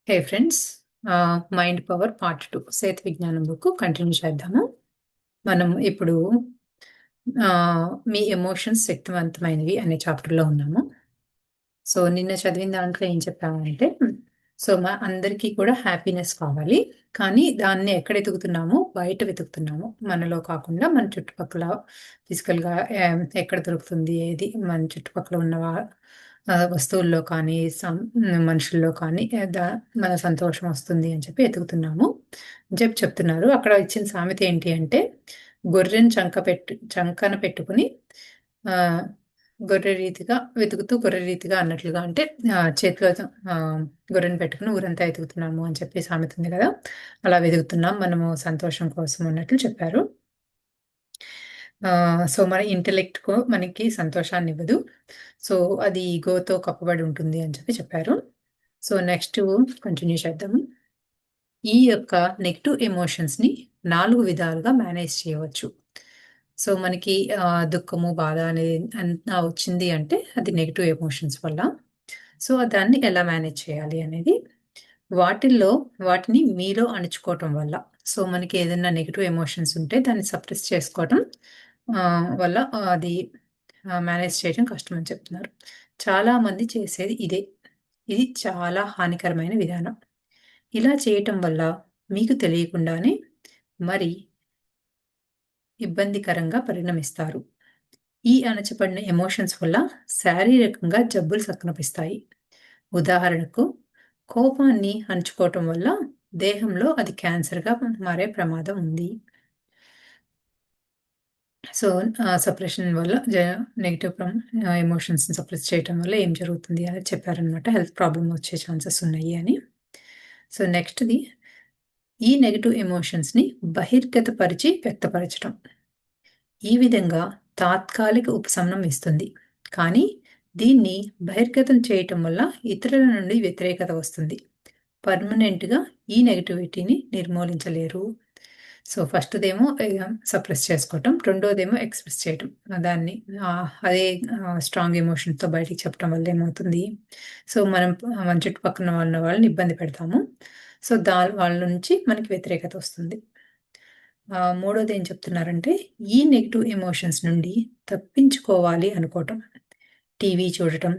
హే friends, mind power part 2 సేతు విజ్ఞానం book continue చేద్దాము. మనం ఇప్పుడు మీ ఎమోషన్స్ శక్తివంతమైనవి అనే చాప్టర్లో ఉన్నాము. సో నిన్న చదివిన దాంట్లో ఏం చెప్పామంటే, సో మా అందరికీ కూడా హ్యాపీనెస్ కావాలి, కానీ దాన్ని ఎక్కడ వెతుకుతున్నాము? బయట వెతుకుతున్నాము, మనలో కాకుండా మన చుట్టుపక్కల ఫిజికల్గా ఎక్కడ దొరుకుతుంది, ఏది మన చుట్టుపక్కల ఉన్న వస్తువుల్లో కానీ మనుషుల్లో కానీ మన సంతోషం వస్తుంది అని చెప్పి వెతుకుతున్నాము అని చెప్పి చెప్తున్నారు. అక్కడ ఇచ్చిన సామెత ఏంటి అంటే, గొర్రెని చంకన పెట్టుకుని ఆ, గొర్రె రీతిగా వెతుకుతూ గొర్రె రీతిగా అన్నట్లుగా, అంటే చేతిలో ఆ, గొర్రెని పెట్టుకుని ఊరంతా వెతుకుతున్నాము అని చెప్పి సామెత ఉంది కదా, అలా వెతుకుతున్నాం మనము సంతోషం కోసం అన్నట్లు చెప్పారు. సో మన ఇంటెలెక్ట్కు మనకి సంతోషాన్ని ఇవ్వదు, సో అది ఈగోతో కప్పబడి ఉంటుంది అని చెప్పి చెప్పారు. సో నెక్స్ట్ కంటిన్యూ చేద్దాము. ఈ యొక్క నెగిటివ్ ఎమోషన్స్ని 4 విధాలుగా మేనేజ్ చేయవచ్చు. సో మనకి దుఃఖము, బాధ అనేది వచ్చింది అంటే అది నెగిటివ్ ఎమోషన్స్ వల్ల. సో దాన్ని ఎలా మేనేజ్ చేయాలి అనేది, వాటిని మీలో అణుచుకోవటం వల్ల. సో మనకి ఏదైనా నెగిటివ్ ఎమోషన్స్ ఉంటే దాన్ని సప్రెస్ చేసుకోవటం వల్ల అది మేనేజ్ చేయడం కష్టం అని చెప్తున్నారు. చాలామంది చేసేది ఇదే. ఇది చాలా హానికరమైన విధానం. ఇలా చేయటం వల్ల మీకు తెలియకుండానే మరి ఇబ్బందికరంగా పరిణమిస్తారు. ఈ అణచబడిన ఎమోషన్స్ వల్ల శారీరకంగా జబ్బులు సంక్రమిస్తాయి. ఉదాహరణకు, కోపాన్ని అణచుకోవటం వల్ల దేహంలో అది క్యాన్సర్గా మారే ప్రమాదం ఉంది. సో సప్రెషన్ వల్ల నెగిటివ్ ఎమోషన్స్ని సప్రెస్ చేయటం వల్ల ఏం జరుగుతుంది అని చెప్పారనమాట. హెల్త్ ప్రాబ్లమ్ వచ్చే ఛాన్సెస్ ఉన్నాయి అని. సో నెక్స్ట్ది, ఈ నెగిటివ్ ఎమోషన్స్ని బహిర్గతపరిచి వ్యక్తపరచడం. ఈ విధంగా తాత్కాలిక ఉపశమనం ఇస్తుంది, కానీ దీన్ని బహిర్గతం చేయటం వల్ల ఇతరుల నుండి వ్యతిరేకత వస్తుంది. పర్మనెంట్గా ఈ నెగిటివిటీని నిర్మూలించలేరు. సో ఫస్ట్దేమో సప్రెస్ చేసుకోవటం, రెండోదేమో ఎక్స్ప్రెస్ చేయటం. దాన్ని అదే స్ట్రాంగ్ ఎమోషన్తో బయటికి చెప్పడం వల్ల ఏమవుతుంది? సో మనం మన చుట్టుపక్కల ఉన్న వాళ్ళని ఇబ్బంది పెడతాము. సో వాళ్ళ నుంచి మనకి వ్యతిరేకత వస్తుంది. మూడోది ఏం చెప్తున్నారంటే, ఈ నెగిటివ్ ఎమోషన్స్ నుండి తప్పించుకోవాలి అనుకోవటం. టీవీ చూడటం,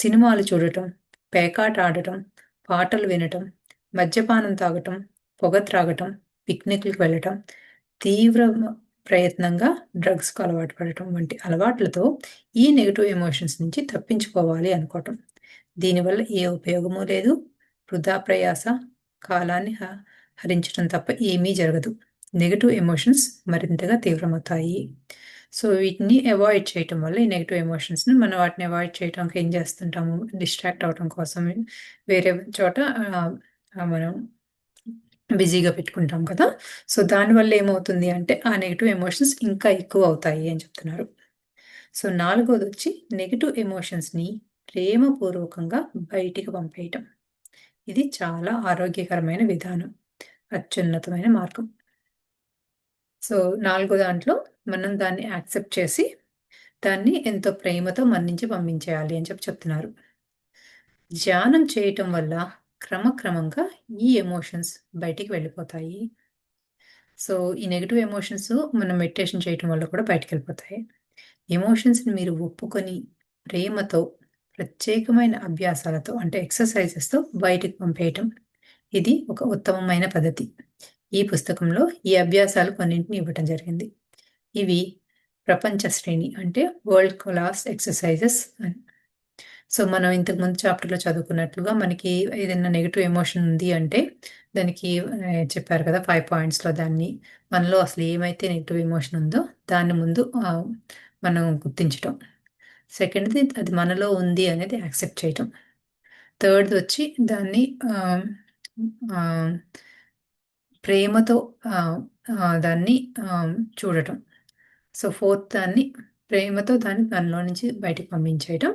సినిమాలు చూడటం, పేకాట ఆడటం, పాటలు వినటం, మద్యపానం తాగటం, పొగ త్రాగటం, పిక్నిక్లకు వెళ్ళటం, తీవ్ర ప్రయత్నంగా డ్రగ్స్కు అలవాటు పడటం వంటి అలవాట్లతో ఈ నెగిటివ్ ఎమోషన్స్ నుంచి తప్పించుకోవాలి అనుకోవటం. దీనివల్ల ఏ ఉపయోగమూ లేదు, వృధా ప్రయాస, కాలాన్ని హరించడం తప్ప ఏమీ జరగదు. నెగిటివ్ ఎమోషన్స్ మరింతగా తీవ్రమవుతాయి. సో వీటిని అవాయిడ్ చేయటం వల్ల, ఈ నెగిటివ్ ఎమోషన్స్ని మనం వాటిని అవాయిడ్ చేయడానికి ఏం చేస్తుంటాము? డిస్ట్రాక్ట్ అవటం కోసం వేరే చోట మనం బిజీగా పెట్టుకుంటాం కదా. సో దానివల్ల ఏమవుతుంది అంటే, ఆ నెగిటివ్ ఎమోషన్స్ ఇంకా ఎక్కువ అవుతాయి అని చెప్తున్నారు. సో నాలుగోది వచ్చి, నెగిటివ్ ఎమోషన్స్ని ప్రేమపూర్వకంగా బయటికి పంపేయటం. ఇది చాలా ఆరోగ్యకరమైన విధానం, అత్యున్నతమైన మార్గం. సో నాలుగో దాంట్లో మనం దాన్ని యాక్సెప్ట్ చేసి దాన్ని ఎంతో ప్రేమతో మన నుంచి పంపించేయాలి అని చెప్తున్నారు. ధ్యానం చేయటం వల్ల క్రమక్రమంగా ఈ ఎమోషన్స్ బయటికి వెళ్ళిపోతాయి. సో ఈ నెగిటివ్ ఎమోషన్స్ మనం మెడిటేషన్ చేయటం వల్ల కూడా బయటికి వెళ్ళిపోతాయి. ఎమోషన్స్ని మీరు ఒప్పుకొని ప్రేమతో, ప్రత్యేకమైన అభ్యాసాలతో అంటే ఎక్సర్సైజెస్తో బయటికి పంపేయటం, ఇది ఒక ఉత్తమమైన పద్ధతి. ఈ పుస్తకంలో ఈ అభ్యాసాలు కొన్నింటిని ఇవ్వటం జరిగింది. ఇవి ప్రపంచ శ్రేణి అంటే వరల్డ్ క్లాస్ ఎక్సర్సైజెస్. సో మనం ఇంతకుముందు చాప్టర్లో చదువుకున్నట్లుగా మనకి ఏదైనా నెగిటివ్ ఎమోషన్ ఉంది అంటే దానికి చెప్పారు కదా 5 పాయింట్స్లో, దాన్ని మనలో అసలు ఏమైతే నెగిటివ్ ఎమోషన్ ఉందో దాన్ని ముందు మనం గుర్తించటం. సెకండ్ది, అది మనలో ఉంది అనేది యాక్సెప్ట్ చేయటం. థర్డ్ది వచ్చి దాన్ని ప్రేమతో దాన్ని చూడటం. సో ఫోర్త్, దాన్ని ప్రేమతో దాన్ని మనలో నుంచి బయటికి పంపించేయటం.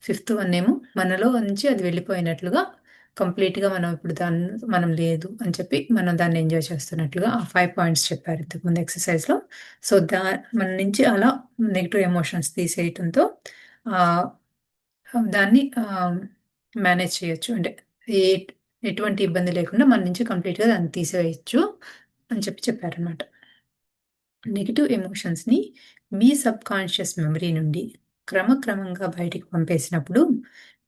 ఫిఫ్త్ వన్ ఏమో మనలో నుంచి అది వెళ్ళిపోయినట్లుగా కంప్లీట్గా మనం ఇప్పుడు మనం లేదు అని చెప్పి మనం దాన్ని ఎంజాయ్ చేస్తున్నట్లుగా ఆ 5 పాయింట్స్ చెప్పారు ఇంతకుముందు ఎక్సర్సైజ్లో. సో మన నుంచి అలా నెగిటివ్ ఎమోషన్స్ తీసేయటంతో దాన్ని మేనేజ్ చేయొచ్చు. అంటే ఎటువంటి ఇబ్బంది లేకుండా మన నుంచి కంప్లీట్‌గా దాన్ని తీసివేయొచ్చు అని చెప్పారనమాట. నెగెటివ్ ఎమోషన్స్‌ని మీ సబ్‌కాన్షియస్ మెమరీ నుండి క్రమక్రమంగా బయటికి పంపేసినప్పుడు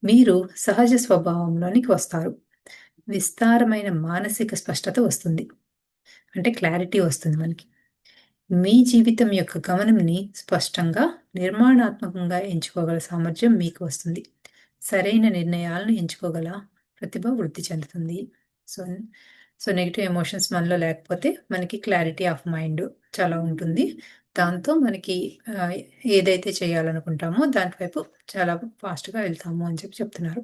మీరు సహజ స్వభావంలోనికి వస్తారు. విస్తారమైన మానసిక స్పష్టత వస్తుంది. అంటే క్లారిటీ వస్తుంది మనకి. మీ జీవితం యొక్క గమనంని స్పష్టంగా, నిర్మాణాత్మకంగా ఎంచుకోగల సామర్థ్యం మీకు వస్తుంది. సరైన నిర్ణయాలను ఎంచుకోగల ప్రతిభ వృద్ధి చెందుతుంది. సో, సో నెగెటివ్ ఎమోషన్స్ మనలో లేకపోతే మనకి క్లారిటీ ఆఫ్ మైండ్ చాలా ఉంటుంది. దాంతో మనకి ఏదైతే చేయాలనుకుంటామో దాని వైపు చాలా ఫాస్ట్‌గా వెళ్తాము అని చెప్తున్నారు.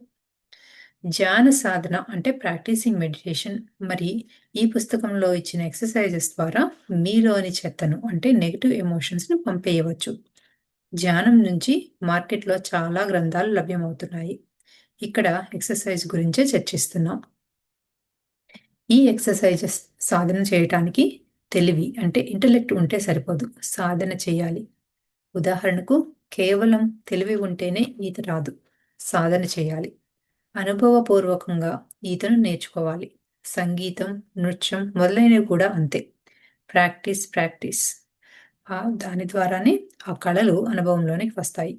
ధ్యాన సాధన అంటే ప్రాక్టీసింగ్ మెడిటేషన్ మరి ఈ పుస్తకంలో ఇచ్చిన ఎక్సర్సైజెస్ ద్వారా మీలోని చెత్తను అంటే నెగెటివ్ ఎమోషన్స్‌ని పంపేయవచ్చు. ధ్యానం నుంచి మార్కెట్‌లో చాలా గ్రంథాలు లభ్యమవుతున్నాయి. ఇక్కడ ఎక్సర్సైజ్ గురించే చర్చిస్తున్నాం. ఈ ఎక్సర్సైజెస్ సాధన చేయటానికి తెలివి అంటే ఇంటలెక్ట్ ఉంటే సరిపోదు. సాధన చేయాలి. ఉదాహరణకు కేవలం తెలివి ఉంటేనే ఈత రాదు. సాధన చేయాలి. అనుభవపూర్వకంగా ఈతను నేర్చుకోవాలి. సంగీతం, నృత్యం మొదలైనవి కూడా అంతే. Practice, practice. దాని ద్వారానే ఆ కళలు అనుభవంలోనికి వస్తాయి.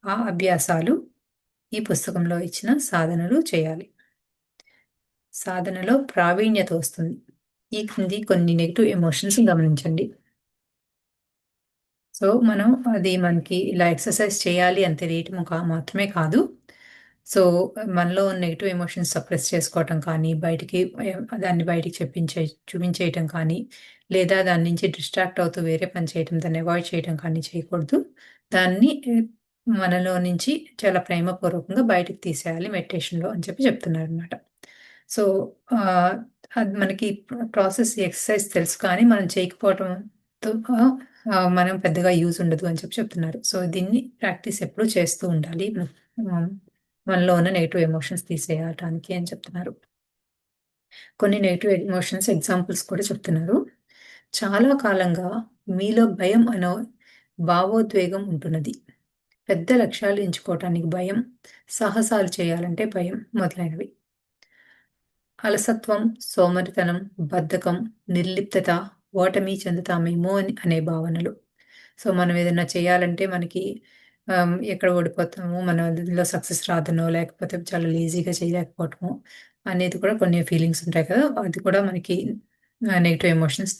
ఆ అభ్యాసాలు ఈ పుస్తకంలో ఇచ్చిన సాధనలు చేయాలి. సాధనలో ప్రావీణ్యత వస్తుంది. ఈ క్రింది కొన్ని నెగెటివ్ ఎమోషన్స్ గమనించండి. సో, మనం అది మనకి ఇలా ఎక్సర్సైజ్ చేయాలి అని తెలియటం మాత్రమే కాదు. సో, మనలో నెగెటివ్ ఎమోషన్స్ సప్రెస్ చేసుకోవటం కానీ, దాన్ని బయటికి చూపించేయటం కానీ, లేదా దాని నుంచి డిస్ట్రాక్ట్ అవుతూ వేరే పని చేయటం, దాన్ని అవాయిడ్ చేయటం కానీ చేయకూడదు. దాన్ని మనలో నుంచి చాలా ప్రేమపూర్వకంగా బయటికి తీసేయాలి మెడిటేషన్‌లో అని చెప్తున్నారనమాట. సో, ఆహ్, అది మనకి ప్రాసెస్ ఎక్సర్సైజ్ తెలుసు కానీ మనం చేయకపోవటంతో మనం పెద్దగా యూజ్ ఉండదు అని చెప్తున్నారు. సో, దీన్ని ప్రాక్టీస్ ఎప్పుడూ చేస్తూ ఉండాలి. హ్మ్. మనలో ఉన్న నెగెటివ్ ఎమోషన్స్ తీసేయటానికి అని చెప్తున్నారు. కొన్ని నెగెటివ్ ఎమోషన్స్ ఎగ్జాంపుల్స్ కూడా చెప్తున్నారు. చాలా కాలంగా మీలో భయం అనే భావోద్వేగం ఉంటున్నది. పెద్ద లక్ష్యాలు ఎంచుకోవటానికి భయం, సాహసాలు చేయాలంటే భయం మొదలైనవి. అలసత్వం, సోమరితనం, బద్ధకం, నిర్లిప్తత, ఓటమి చెందుతామేమో అనే భావనలు. సో, మనం ఏదైనా చేయాలంటే మనకి ఎక్కడ ఓడిపోతామో, మన అందులో సక్సెస్ రాదనో, లేకపోతే చాలా లేజీగా చేయలేకపోవటమో అనేది కూడా కొన్ని ఫీలింగ్స్ ఉంటాయి కదా! అది కూడా మనకి నెగెటివ్ ఎమోషన్స్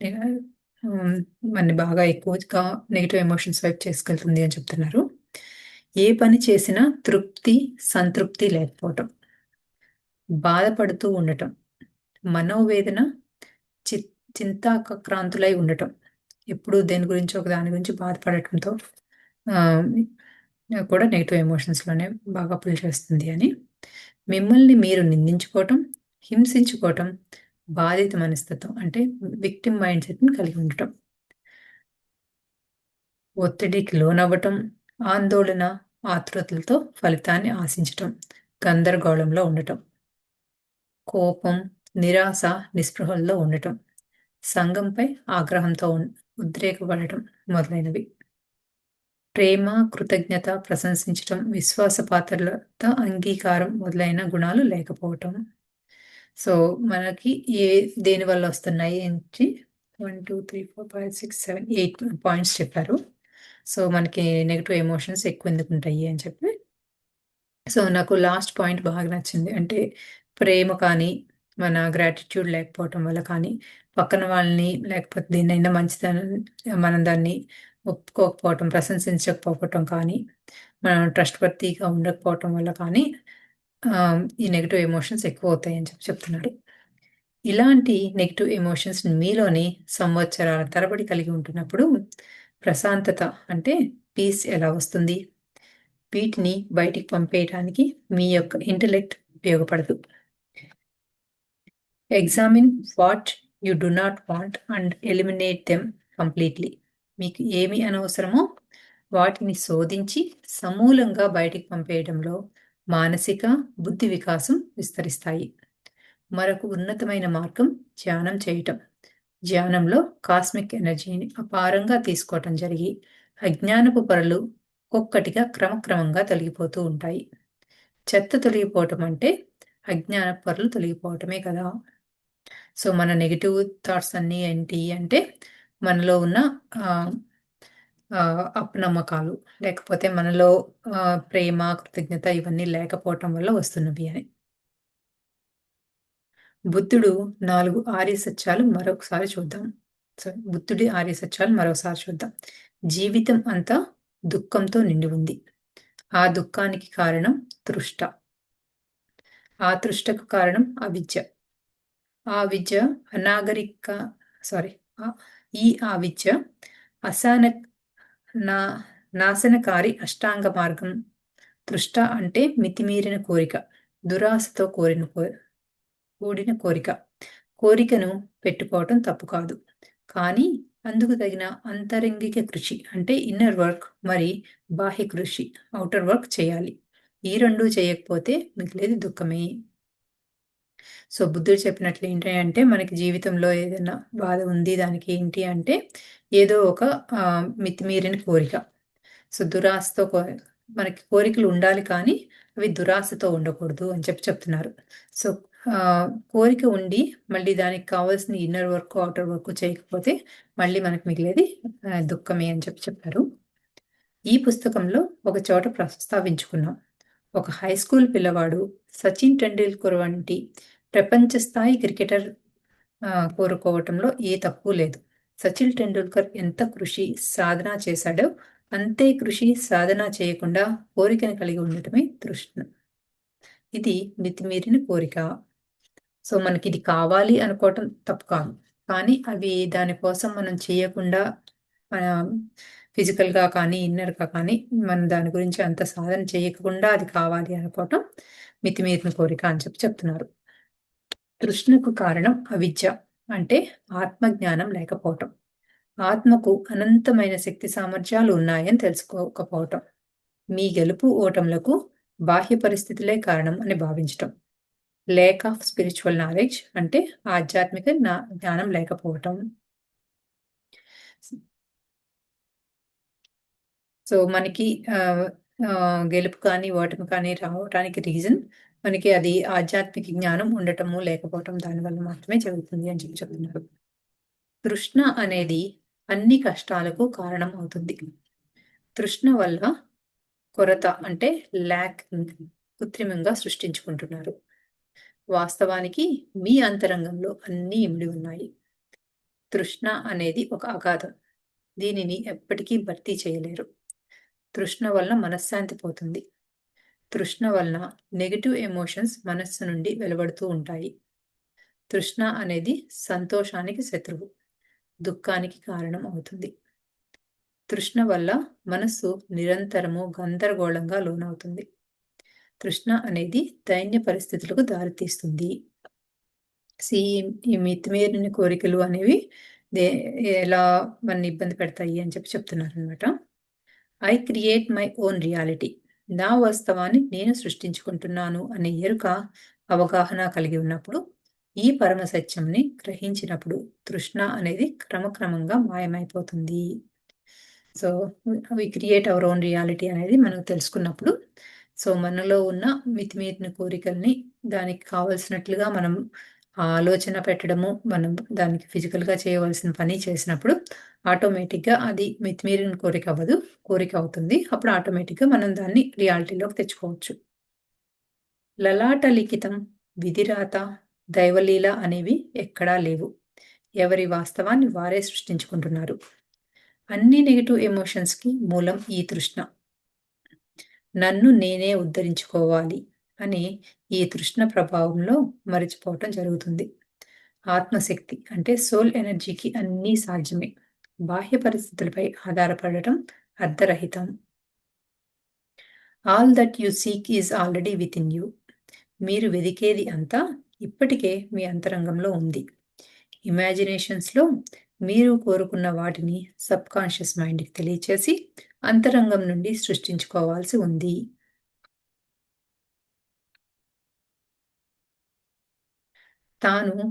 ఆహ్, హ్మ్. మనని బాగా ఎక్కువగా నెగెటివ్ ఎమోషన్స్ వైపు చేసుకెళ్తుంది అని చెప్తున్నారు. ఏ పని చేసినా తృప్తి, సంతృప్తి లేకపోవటం, బాధపడుతూ ఉండటం, మనోవేదన, చి చింతాక్రాంతులై ఉండటం. ఎప్పుడూ దేని గురించో ఒక దాని గురించి బాధపడటంతో ఆహ్, కూడా నెగెటివ్ ఎమోషన్స్‌లోనే బాగా పుల్ చేస్తుంది అని. మిమ్మల్ని మీరు నిందించుకోవటం, హింసించుకోవటం, బాధిత మనస్తత్వం అంటే విక్టిమ్ మైండ్ సెట్‌ని కలిగి ఉండటం. ఒత్తిడికి లోనవ్వటం, ఆందోళన, ఆతృతలతో ఫలితాన్ని ఆశించటం, గందరగోళంలో ఉండటం, కోపం, నిరాశ, నిస్పృహల్లో ఉండటం, సంఘంపై ఆగ్రహంతో ఉద్రేకపడటం మొదలైనవి. ప్రేమ, కృతజ్ఞత, ప్రశంసించటం, విశ్వాసపాత్రత, అంగీకారం మొదలైన గుణాలు లేకపోవటం. సో, మనకి దేనివల్ల వస్తున్నాయి ఏంటి 1, 2, 3, 4, 5, 6, 7, 8 పాయింట్స్ చెప్పారు. సో, మనకి నెగెటివ్ ఎమోషన్స్ ఎక్కువెందుకుంటాయి అని చెప్పి. సో, నాకు లాస్ట్ పాయింట్ బాగా నచ్చింది. అంటే ప్రేమ కానీ, మన గ్రాటిట్యూడ్ లేకపోవటం వల్ల కానీ, పక్కన వాళ్ళని లేకపోతే దేన్నైనా మంచితనం మనం దాన్ని ఒప్పుకోకపోవటం, ప్రశంసించకపోవటం కానీ, మనం ట్రస్ట్‌వర్తీగా ఉండకపోవటం వల్ల కానీ ఈ నెగెటివ్ ఎమోషన్స్ ఎక్కువవుతాయని చెప్తున్నారు. ఇలాంటి నెగెటివ్ ఎమోషన్స్ మీలోని సంవత్సరాల తరబడి కలిగి ఉంటున్నప్పుడు ప్రశాంతత అంటే పీస్ ఎలా వస్తుంది? వీటిని బయటికి పంపేయటానికి మీ యొక్క ఇంటెలెక్ట్ ఉపయోగపడదు. Examine what you do not want and eliminate them completely. మీకు ఏమి అనవసరమో వాటిని శోధించి సమూలంగా బయటికి పంపేయడంలో మానసిక, బుద్ధి వికాసం విస్తరిస్తాయి. మరొక ఉన్నతమైన మార్గం ధ్యానం చేయటం. ధ్యానంలో కాస్మిక్ ఎనర్జీని అపారంగా తీసుకోవటం జరిగి అజ్ఞానపు పొరలు ఒక్కొక్కటిగా క్రమక్రమంగా తొలగిపోతూ ఉంటాయి. చెత్త తొలగిపోవటం అంటే అజ్ఞాన పొరలు తొలగిపోవటమే కదా! సో, మన నెగెటివ్ థాట్స్ అన్నీ ఏంటి అంటే, మనలో ఉన్న ఆహ్, అపనమ్మకాలు, లేకపోతే మనలో ప్రేమ, కృతజ్ఞత ఇవన్నీ లేకపోవటం వల్ల వస్తున్నవి అని. బుద్ధుడు 4 ఆర్య సత్యాలు మరొకసారి చూద్దాం. బుద్ధుడి ఆర్య సత్యాలు మరోసారి చూద్దాం. జీవితం అంతా దుఃఖంతో నిండి ఉంది. ఆ దుఃఖానికి కారణం తృష్ట. ఆ తృష్టకు కారణం అవిద్య. ఆ విద్య అనాగరిక సారీ ఆహ్, ఆ విద్య అసాన నా నాశనకారి అష్టాంగ మార్గం. తృష్ట అంటే మితిమీరిన కోరిక. దురాశతో కూడిన కోరిక. కోరికను పెట్టుకోవటం తప్పు కాదు. కానీ అందుకు తగిన అంతరంగిక కృషి అంటే ఇన్నర్ వర్క్ మరి బాహ్య కృషి ఔటర్ వర్క్ చేయాలి. ఈ 2 చేయకపోతే మిగిలేది దుఃఖమే. సో, బుద్ధుడు చెప్పినట్లు ఏంటి అంటే మనకి జీవితంలో ఏదైనా బాధ ఉంది దానికి ఏంటి అంటే ఏదో ఒక మితిమీరిన కోరిక. సో, దురాశతో మనకి కోరికలు ఉండాలి కానీ అవి దురాశతో ఉండకూడదు అని చెప్తున్నారు. సో, కోరిక ఉండి మళ్ళీ దానికి కావాల్సిన ఇన్నర్ వర్క్, ఔటర్ వర్క్ చేయకపోతే మళ్ళీ మనకు మిగిలేది దుఃఖమే అని చెప్పారు. ఈ పుస్తకంలో ఒక చోట ప్రస్తావించుకున్నాం. ఒక హై స్కూల్ పిల్లవాడు సచిన్ టెండూల్కర్ వంటి ప్రపంచ స్థాయి క్రికెటర్ కోరుకోవటంలో ఏ తప్పు లేదు. సచిన్ టెండూల్కర్ ఎంత కృషి, సాధన చేశాడో అంతే కృషి, సాధన చేయకుండా కోరికను కలిగి ఉండటమే తృష్ణ. ఇది మితిమీరిన కోరిక. సో, మనకిది కావాలి అనుకోవటం తప్పు కాదు. కానీ అవి దాని కోసం మనం చేయకుండా ఆహ్, ఫిజికల్‌గా కానీ, ఇన్నర్‌గా కానీ మనం దాని గురించి అంత సాధన చేయకుండా అది కావాలి అనుకోవటం మితిమీరిన కోరిక అని చెప్తున్నారు. తృష్ణకు కారణం అవిద్య. అంటే ఆత్మజ్ఞానం లేకపోవటం. ఆత్మకు అనంతమైన శక్తి సామర్థ్యాలు ఉన్నాయని తెలుసుకోకపోవటం. మీ గెలుపు ఓటములకు బాహ్య పరిస్థితులే కారణం అని భావించటం. లేక్ ఆఫ్ స్పిరిచువల్ నాలెడ్జ్ అంటే ఆధ్యాత్మిక జ్ఞానం లేకపోవటం. సో, మనకి గెలుపు కానీ, ఓటమి కానీ రావటానికి రీజన్ మనకి అది ఆధ్యాత్మిక జ్ఞానం ఉండటము, లేకపోవటం దానివల్ల మాత్రమే జరుగుతుంది అని చెప్తున్నారు. తృష్ణ అనేది అన్ని కష్టాలకు కారణం అవుతుంది. తృష్ణ వల్ల కొరత అంటే ల్యాకింగ్ కృత్రిమంగా సృష్టించుకుంటున్నారు. వాస్తవానికి మీ అంతరంగంలో అన్నీ ఇమిడి ఉన్నాయి. తృష్ణ అనేది ఒక అగాధం. దీనిని ఎప్పటికీ భర్తీ చేయలేరు. తృష్ణ వల్ల మనశ్శాంతి పోతుంది. తృష్ణ వలన నెగెటివ్ ఎమోషన్స్ మనస్సు నుండి వెలువడుతూ ఉంటాయి. తృష్ణ అనేది సంతోషానికి శత్రువు, దుఃఖానికి కారణం అవుతుంది. తృష్ణ వల్ల మనస్సు నిరంతరము గందరగోళంగా లోనవుతుంది. తృష్ణ అనేది దైన్య పరిస్థితులకు దారితీస్తుంది. సీ ఈ మితిమీరిన కోరికలు అనేవి దే ఎలా మనని ఇబ్బంది పెడతాయి అని చెప్తున్నారనమాట. I create my own reality. నా వాస్తవాన్ని నేను సృష్టించుకుంటున్నాను అనే ఎరుక, అవగాహన కలిగి ఉన్నప్పుడు, ఈ పరమ సత్యంని గ్రహించినప్పుడు తృష్ణ అనేది క్రమక్రమంగా మాయమైపోతుంది. So, we create our own reality అనేది మనం తెలుసుకున్నప్పుడు, సో, మనలో ఉన్న మితిమీరిన కోరికల్ని దానికి కావాల్సినట్లుగా మనం ఆలోచన పెట్టడము, మనం దానికి ఫిజికల్‌గా చేయవలసిన పని చేసినప్పుడు ఆటోమేటిక్‌గా అది మితిమీరిన కోరిక అవ్వదు. కోరిక అవుతుంది. అప్పుడు ఆటోమేటిక్‌గా మనం దాన్ని రియాలిటీలోకి తెచ్చుకోవచ్చు. లలాట లిఖితం, విధిరాత, దైవలీల అనేవి ఎక్కడా లేవు. ఎవరి వాస్తవాన్ని వారే సృష్టించుకుంటున్నారు. అన్ని నెగెటివ్ ఎమోషన్స్‌కి మూలం ఈ తృష్ణ. నన్ను నేనే ఉద్ధరించుకోవాలి అని ఈ తృష్ణ ప్రభావంలో మరిచిపోవటం జరుగుతుంది. ఆత్మశక్తి అంటే సోల్ ఎనర్జీకి అన్నీ సాధ్యమే. బాహ్య పరిస్థితులపై ఆధారపడటం అర్థరహితం. All that you seek is already within you. మీరు వెదికేది అంతా ఇప్పటికే మీ అంతరంగంలో ఉంది. ఇమాజినేషన్స్‌లో మీరు కోరుకున్న వాటిని సబ్‌కాన్షియస్ మైండ్‌కి తెలియచేసి అంతరంగం నుండి సృష్టించుకోవాల్సి ఉంది. తాను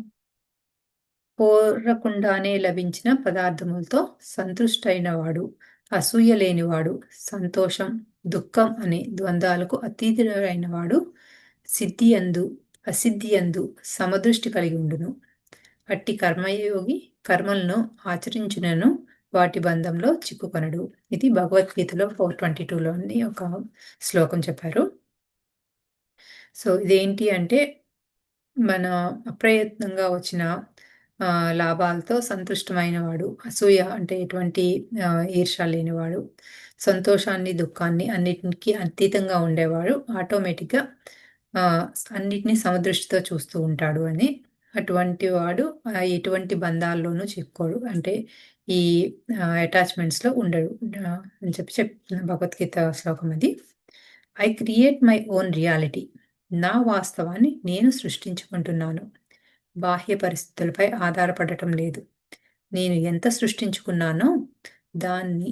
కోరకుండానే లభించిన పదార్థములతో సంతుష్టైనవాడు, అసూయ లేనివాడు, సంతోషం, దుఃఖం అనే ద్వంద్వాలకు అతీతుడైనవాడు, సిద్ధియందు అసిద్ధి యందు సమదృష్టి కలిగి ఉండును. అట్టి కర్మయోగి కర్మలను ఆచరించునను వాటి బంధంలో చిక్కుకొనడు. ఇది భగవద్గీతలో 422లోని ఒక శ్లోకం చెప్పారు. సో ఇదేంటి అంటే మన అప్రయత్నంగా వచ్చిన లాభాలతో సంతుష్టమైన వాడు, అసూయ అంటే ఎటువంటి ఈర్ష్య లేనివాడు, సంతోషాన్ని, దుఃఖాన్ని అన్నిటికి అతీతంగా ఉండేవాడు ఆటోమేటిక్‌గా అన్నిటిని సమదృష్టితో చూస్తూ ఉంటాడు అని. అటువంటి వాడు ఎటువంటి బంధాల్లోనూ చిక్కుకోడు. అంటే ఈ అటాచ్‌మెంట్స్‌లో ఉండడు అని చెప్తున్న భగవద్గీత శ్లోకం అది. I create my own reality. నా వాస్తవాన్ని నేను సృష్టించుకుంటున్నాను. బాహ్య పరిస్థితులపై ఆధారపడటం లేదు. నేను ఎంత సృష్టించుకున్నానో దాన్ని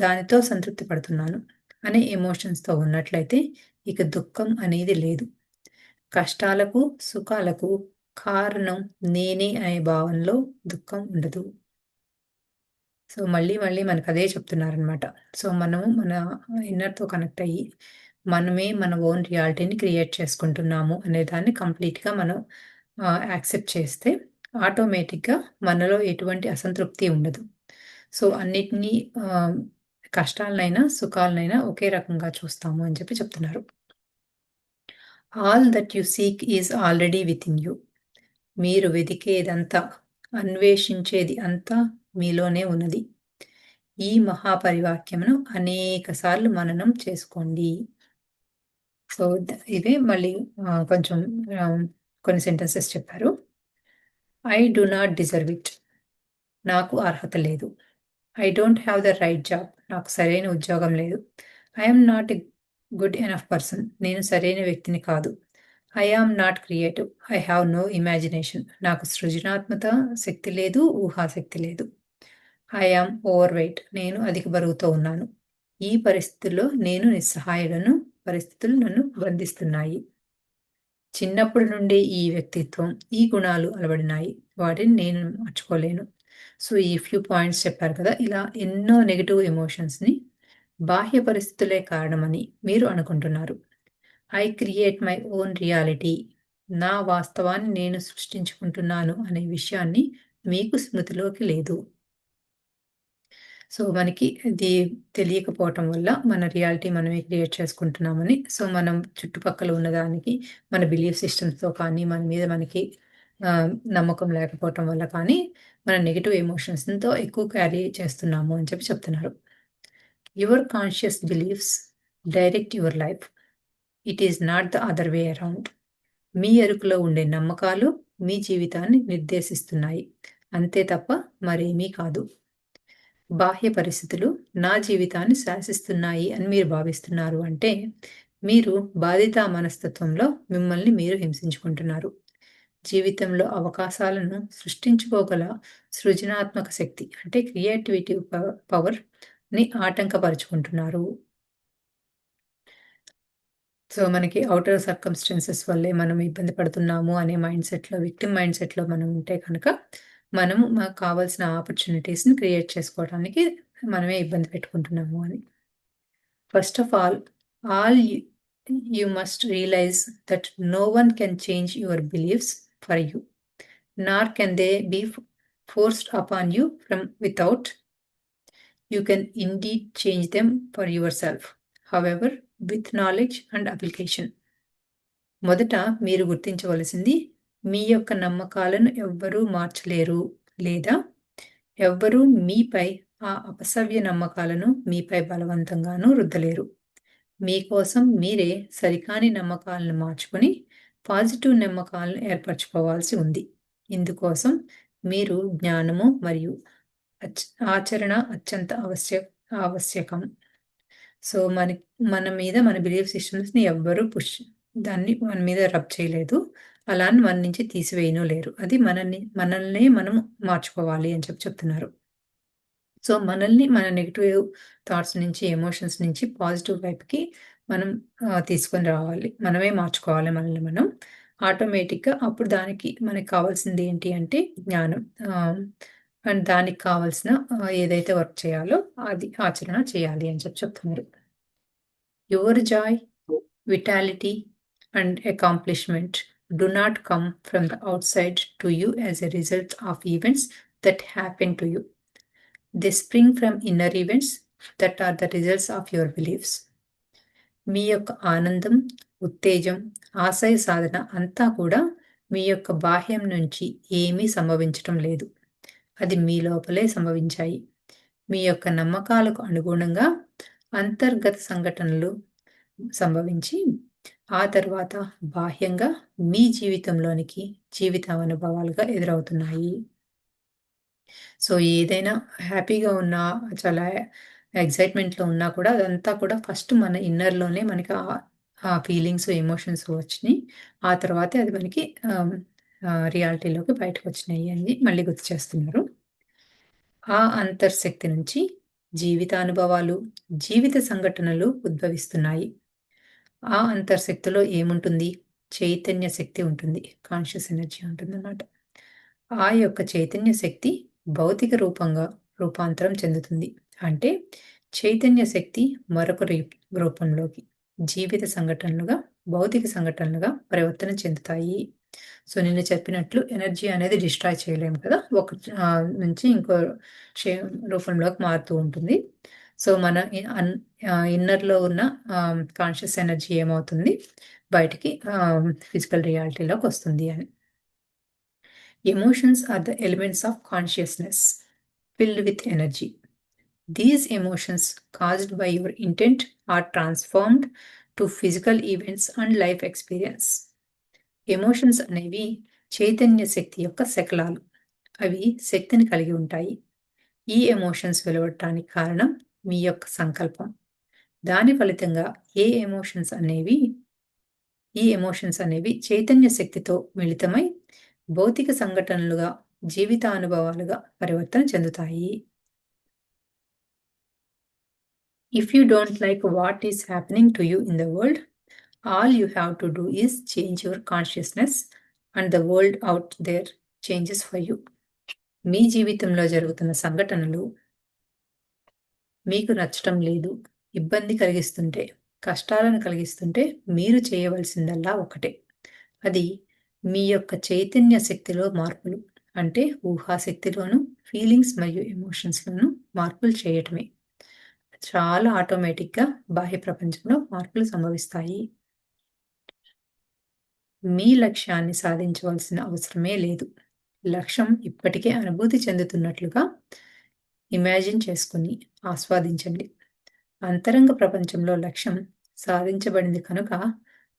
దానితో సంతృప్తి పడుతున్నాను అనే ఎమోషన్స్‌తో ఉన్నట్లయితే ఇక దుఃఖం అనేది లేదు. కష్టాలకు, సుఖాలకు కారణం నేనే అనే భావనలో దుఃఖం ఉండదు. సో, మళ్ళీ మళ్ళీ మనకదే చెప్తున్నారనమాట. సో, మనము మన ఇన్నర్‌తో కనెక్ట్ అయ్యి, మనమే మన ఓన్ రియాలిటీని క్రియేట్ చేసుకుంటున్నాము అనే దాన్ని కంప్లీట్‌గా మనం యాక్సెప్ట్ చేస్తే ఆటోమేటిక్‌గా మనలో ఎటువంటి అసంతృప్తి ఉండదు. సో, అన్నిటిని కష్టాలనైనా, సుఖాలనైనా ఒకే రకంగా చూస్తాము అని చెప్తున్నారు. All that you seek is already within you. మీరు వెదికేదంతా, అన్వేషించేది అంతా మీలోనే ఉన్నది. ఈ మహాపరివాక్యమును అనేక సార్లు మననం చేసుకోండి. సో, ఇదే మళ్ళీ కొంచెం కొన్ని సెంటెన్సెస్ చెప్పారు. I do not deserve it. నాకు అర్హత లేదు. I don't have the right job. నాకు సరైన ఉద్యోగం లేదు. I am not a good enough person. నేను సరైన వ్యక్తిని కాదు. I am not creative. I have no imagination. నాకు సృజనాత్మక శక్తి లేదు, ఊహాశక్తి లేదు. I am overweight. నేను అధిక బరువుతో ఉన్నాను. ఈ పరిస్థితుల్లో నేను నిస్సహాయుడను. పరిస్థితులు నన్ను బంధిస్తున్నాయి. చిన్నప్పటి నుండి ఈ వ్యక్తిత్వం, ఈ గుణాలు అలవడినాయి. వాటిని నేను మార్చుకోలేను. సో, ఈ ఫ్యూ పాయింట్స్ చెప్పారు కదా! ఇలా ఎన్నో నెగెటివ్ ఎమోషన్స్‌ని బాహ్య పరిస్థితులే కారణమని మీరు అనుకుంటున్నారు. I create my own reality. నా వాస్తవాన్ని నేను సృష్టించుకుంటున్నాను అనే విషయాన్ని మీకు స్మృతిలోకి లేదు. సో, మనకి ఇది తెలియకపోవటం వల్ల మన రియాలిటీ మనమే క్రియేట్ చేసుకుంటున్నామని. సో, మనం చుట్టుపక్కల ఉన్నదానికి మన బిలీఫ్ సిస్టమ్స్‌తో కానీ, మన మీద మనకి నమ్మకం లేకపోవటం వల్ల కానీ, మన నెగెటివ్ ఎమోషన్స్‌తో ఎక్కువ క్యారీ చేస్తున్నాము అని చెప్తున్నారు. Your conscious beliefs direct your life. It is not the other way around. మీ ఎరుకలో ఉండే నమ్మకాలు మీ జీవితాన్ని నిర్దేశిస్తున్నాయి. అంతే తప్ప మరేమీ కాదు. బాహ్య పరిస్థితులు నా జీవితాన్ని శాసిస్తున్నాయి అని మీరు భావిస్తున్నారు అంటే, మీరు బాధితా మనస్తత్వంలో మిమ్మల్ని మీరు హింసించుకుంటున్నారు. జీవితంలో అవకాశాలను సృష్టించుకోగల సృజనాత్మక శక్తి అంటే క్రియేటివిటీ పవర్‌ని ఆటంకపరుచుకుంటున్నారు. సో, మనకి ఔటర్ సర్కమ్‌స్టాన్సెస్ వల్లే మనం ఇబ్బంది పడుతున్నాము అనే విక్టిమ్ మైండ్‌సెట్‌లో మనం ఉంటే కనుక, మనము మాకు కావాల్సిన ఆపర్చునిటీస్‌ని క్రియేట్ చేసుకోవడానికి మనమే ఇబ్బంది పెట్టుకుంటున్నాము అని. First of all you must realise that no one can change your beliefs for you. Nor can they be forced upon you from without. You can indeed change them for yourself, however, with knowledge and application. మొదట మీరు గుర్తించవలసింది మీ యొక్క నమ్మకాలను ఎవ్వరూ మార్చలేరు లేదా ఎవ్వరూ మీపై ఆ అపసవ్య నమ్మకాలను మీపై బలవంతంగానూ రుద్దలేరు. మీకోసం మీరే సరికాని నమ్మకాలను మార్చుకొని పాజిటివ్ నమ్మకాలను ఏర్పరచుకోవాల్సి ఉంది. ఇందుకోసం మీరు జ్ఞానము మరియు ఆచరణ అత్యంత ఆవశ్యకం. సో, మన మీద మన బిలీఫ్ సిస్టమ్స్‌ని ఎవ్వరూ దాన్ని మన మీద రబ్ చేయలేదు. అలా అని మన నుంచి తీసివేయను లేరు. అది మనల్నే మనం మార్చుకోవాలి అని చెప్తున్నారు. సో, మనల్ని మన నెగెటివ్ థాట్స్ నుంచి, ఎమోషన్స్ నుంచి పాజిటివ్ వైపుకి మనం తీసుకొని రావాలి. మనమే మార్చుకోవాలి మనల్ని మనం. ఆటోమేటిక్‌గా అప్పుడు మనకి కావాల్సింది ఏంటి అంటే జ్ఞానం. అండ్ దానికి కావాల్సిన ఏదైతే వర్క్ చేయాలో అది ఆచరణ చేయాలి అని చెప్తున్నారు. Your joy, vitality and accomplishment do not come from the outside to you as a result of events that happen to you. They spring from inner events that are the results of your beliefs. మీ యొక్క ఆనందం, ఉత్తేజం, ఆశయ సాధన అంతా కూడా మీ యొక్క బాహ్యం నుంచి ఏమీ సంభవించటం లేదు. అది మీ లోపలే సంభవించాయి. మీ యొక్క నమ్మకాలకు అనుగుణంగా అంతర్గత సంఘటనలు సంభవించి ఆ తర్వాత బాహ్యంగా మీ జీవితంలోనికి జీవిత అనుభవాలుగా ఎదురవుతున్నాయి. సో, ఏదైనా హ్యాపీగా ఉన్నా, చాలా ఎక్సైట్‌మెంట్‌లో ఉన్నా కూడా అదంతా కూడా ఫస్ట్ మన ఇన్నర్‌లోనే మనకి ఆ ఫీలింగ్స్, ఎమోషన్స్ వచ్చినియి. ఆ తర్వాతే అది మనకి రియాలిటీలోకి బయటకొచ్చినాయి అని మళ్ళీ గుర్తు చేస్తున్నారు. ఆ అంతర్శక్తి నుంచి జీవితానుభవాలు, జీవిత సంఘటనలు ఉద్భవిస్తున్నాయి. ఆ అంతర్శక్తిలో ఏముంటుంది? చైతన్య శక్తి ఉంటుంది. కాన్షియస్ ఎనర్జీ ఉంటుందన్నమాట. ఆ యొక్క చైతన్య శక్తి భౌతిక రూపంగా రూపాంతరం చెందుతుంది. అంటే చైతన్య శక్తి మరొక రూపంలోకి జీవిత సంఘటనలుగా, భౌతిక సంఘటనలుగా పరివర్తన చెందుతాయి. సో, నిన్న చెప్పినట్లు ఎనర్జీ అనేది డిస్ట్రాయ్ చేయలేము కదా! ఒక నుంచి ఇంకో షే రూపంలోకి మారుతూ ఉంటుంది. సో, మన ఇన్నర్‌లో ఉన్న కాన్షియస్ ఎనర్జీ ఏమవుతుంది? బయటికి ఫిజికల్ రియాలిటీలోకొస్తుంది అని. Emotions are the elements of consciousness filled with energy. These emotions, caused by your intent, are transformed to physical events and life experience. Emotions అనేవి చైతన్య శక్తి యొక్క శకలాలు. అవి శక్తిని కలిగి ఉంటాయి. ఈ ఎమోషన్స్ వెలువడటానికి కారణం మీ యొక్క సంకల్పం. దాని ఫలితంగా ఈ ఎమోషన్స్ అనేవి చైతన్య శక్తితో మిళితమై భౌతిక సంఘటనలుగా, జీవితానుభవాలుగా పరివర్తన చెందుతాయి. If you don't like what is happening to you in the world, all you have to do is change your consciousness and the world out there changes for you. మీ జీవితంలో జరుగుతున్న సంఘటనలు మీకు నచ్చటం లేదు, ఇబ్బంది కలిగిస్తుంటే, కష్టాలను కలిగిస్తుంటే మీరు చేయవలసిందల్లా ఒకటే. అది మీ యొక్క చైతన్య శక్తిలో మార్పులు. అంటే ఊహాశక్తిలోను, ఫీలింగ్స్ మరియు ఎమోషన్స్‌లోను మార్పులు చేయటమే. చాలా ఆటోమేటిక్‌గా బాహ్య ప్రపంచంలో మార్పులు సంభవిస్తాయి. మీ లక్ష్యాన్ని సాధించవలసిన అవసరమే లేదు. లక్ష్యం ఇప్పటికే అనుభూతి చెందుతున్నట్లుగా ఇమాజిన్ చేసుకొని ఆస్వాదించండి. అంతరంగ ప్రపంచంలో లక్ష్యం సాధించబడింది కనుక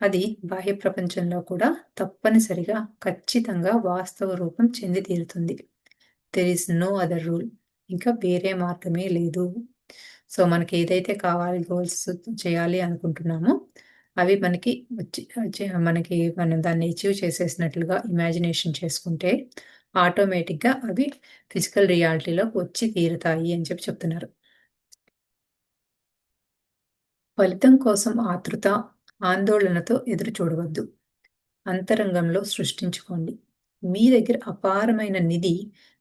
అది బాహ్య ప్రపంచంలో కూడా తప్పనిసరిగా ఖచ్చితంగా వాస్తవ రూపం చెంది తీరుతుంది. There is no other rule. ఇంకా వేరే మార్గమే లేదు. సో, మనకి ఏదైతే కావాలి, గోల్స్ చేయాలి అనుకుంటున్నామో అవి మనకి మనం దాన్ని అచీవ్ చేసేసినట్లుగా ఇమాజినేషన్ చేసుకుంటే ఆటోమేటిక్‌గా అవి ఫిజికల్ రియాలిటీలోకి వచ్చి తీరుతాయి అని చెప్తున్నారు. ఫలితం కోసం ఆతృత, ఆందోళనతో ఎదురు చూడవద్దు. అంతరంగంలో సృష్టించుకోండి. మీ దగ్గర అపారమైన నిధి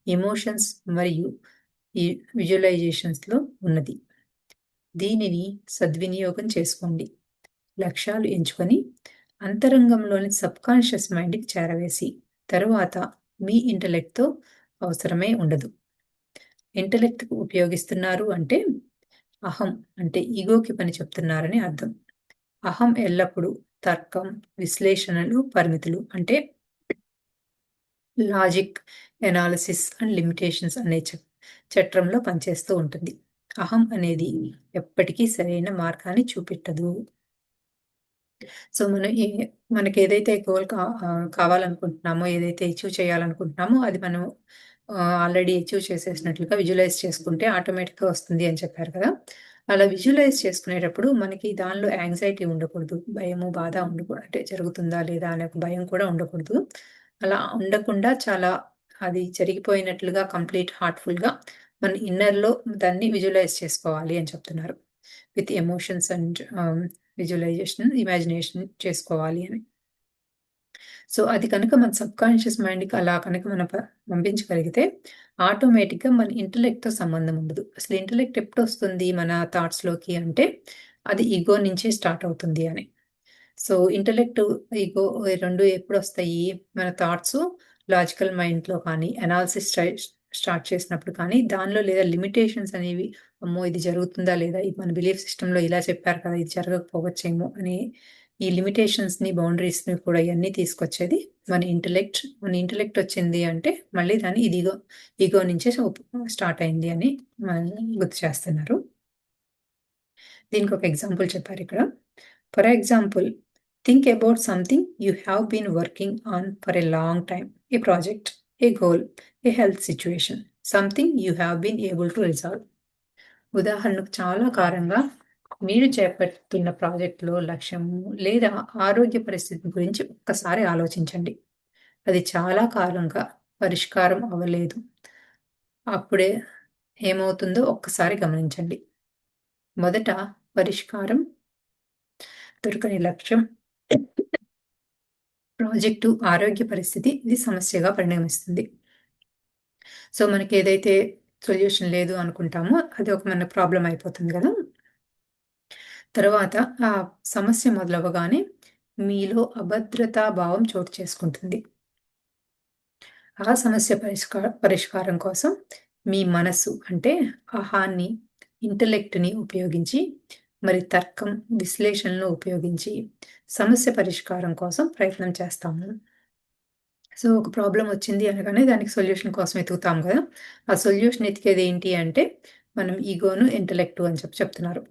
ఎమోషన్స్ మరియు ఈ విజువలైజేషన్స్‌లో ఉన్నది. దీనిని సద్వినియోగం చేసుకోండి. లక్ష్యాలు ఎంచుకొని అంతరంగంలోని సబ్‌కాన్షియస్ మైండ్‌కి చేరవేసి తరువాత మీ ఇంటెలెక్ట్‌తో అవసరమే ఉండదు. ఇంటెలెక్ట్ ఉపయోగిస్తున్నారు అంటే అహం అంటే ఈగోకి పని చెప్తున్నారని అర్థం. అహం ఎల్లప్పుడూ తర్కం, విశ్లేషణలు, పరిమితులు అంటే లాజిక్, ఎనాలిసిస్ అండ్ లిమిటేషన్స్ అనే చట్రంలో పనిచేస్తూ ఉంటుంది. అహం అనేది ఎప్పటికీ సరైన మార్గాన్ని చూపెట్టదు. సో, మనకేదైతే గోల్ కావాలనుకుంటున్నామో, ఏదైతే అచీవ్ చేయాలనుకుంటున్నామో అది మనం ఆల్రెడీ అచీవ్ చేసేసినట్లుగా విజువలైజ్ చేసుకుంటే ఆటోమేటిక్‌గా వస్తుంది అని చెప్పారు కదా! అలా విజువలైజ్ చేసుకునేటప్పుడు మనకి దానిలో యాంగ్జైటీ ఉండకూడదు. భయము, బాధ ఉండకూడదు. అంటే జరుగుతుందా లేదా అనే ఒక భయం కూడా ఉండకూడదు. అలా ఉండకుండా చాలా అది జరిగిపోయినట్లుగా కంప్లీట్ హార్ట్‌ఫుల్‌గా మన ఇన్నర్‌లో దాన్ని విజువలైజ్ చేసుకోవాలి అని చెప్తున్నారు. With emotions and visualization, imagination చేసుకోవాలి అని. సో, అది కనుక మన సబ్‌కాన్షియస్ మైండ్‌కి అలా కనుక మనం పంపించగలిగితే ఆటోమేటిక్‌గా మన ఇంటెలెక్ట్‌తో సంబంధం ఉండదు. అసలు ఇంటెలెక్ట్ ఎప్పుడొస్తుంది మన థాట్స్‌లోకి అంటే అది ఇగో నుంచే స్టార్ట్ అవుతుంది అని. సో, ఇంటలెక్ట్, ఇగో ఈ 2 ఎప్పుడొస్తాయి? మన థాట్సు లాజికల్ మైండ్‌లో కానీ, అనాలిసిస్ స్టార్ట్ చేసినప్పుడు కానీ, దానిలో లేదా లిమిటేషన్స్ అనేవి, అమ్మో! ఇది జరుగుతుందా లేదా? ఇది మన బిలీఫ్ సిస్టమ్‌లో ఇలా చెప్పారు కదా! ఇది జరగకపోవచ్చేమో అని ఈ లిమిటేషన్స్‌ని, బౌండరీస్‌ని కూడా ఇయన్నీ తీసుకొచ్చేది మన ఇంటలెక్ట్. మన ఇంటలెక్ట్ వచ్చింది అంటే మళ్ళీ దాన్ని ఇగో నుంచే స్టార్ట్ అయింది అని గుర్తు చేస్తున్నారు. దీనికొక ఎగ్జాంపుల్ చెప్పారిక్కడ. For example, think about something you have been working on for a long time. A project, a goal, a health situation, something you have been able to resolve. ఉదాహరణకు చాలా కాలంగా మీరు చేపడుతున్న ప్రాజెక్ట్‌లో లక్ష్యము లేదా ఆరోగ్య పరిస్థితి గురించి ఒక్కసారి ఆలోచించండి. అది చాలా కాలంగా పరిష్కారం అవ్వలేదు. అప్పుడే ఏమవుతుందో ఒక్కసారి గమనించండి. మొదట పరిష్కారం దొరకని లక్ష్యం, ప్రాజెక్టు, ఆరోగ్య పరిస్థితి ఇది సమస్యగా పరిణమిస్తుంది. సో, మనకేదైతే సొల్యూషన్ లేదు అనుకుంటామో అది ఒక మన ప్రాబ్లమ్ అయిపోతుంది గదా! తర్వాత ఆ సమస్య మొదలవ్వగానే మీలో అభద్రతా భావం చోటు చేసుకుంటుంది. ఆ సమస్య పరిష్కారం కోసం మీ మనస్సు అంటే అహాన్ని, ఇంటలెక్ట్‌ని ఉపయోగించి, మరి తర్కం, విశ్లేషణలను ఉపయోగించి సమస్య పరిష్కారం కోసం ప్రయత్నం చేస్తాము. సో, ఒక ప్రాబ్లమ్ వచ్చింది అనగానే దానికి సొల్యూషన్ కోసం వెతుకుతాం గదా! ఆ సొల్యూషన్ ఎతికేది ఏంటి అంటే మనం ఇగోను, ఇంటలెక్టు అని చెప్తున్నారు.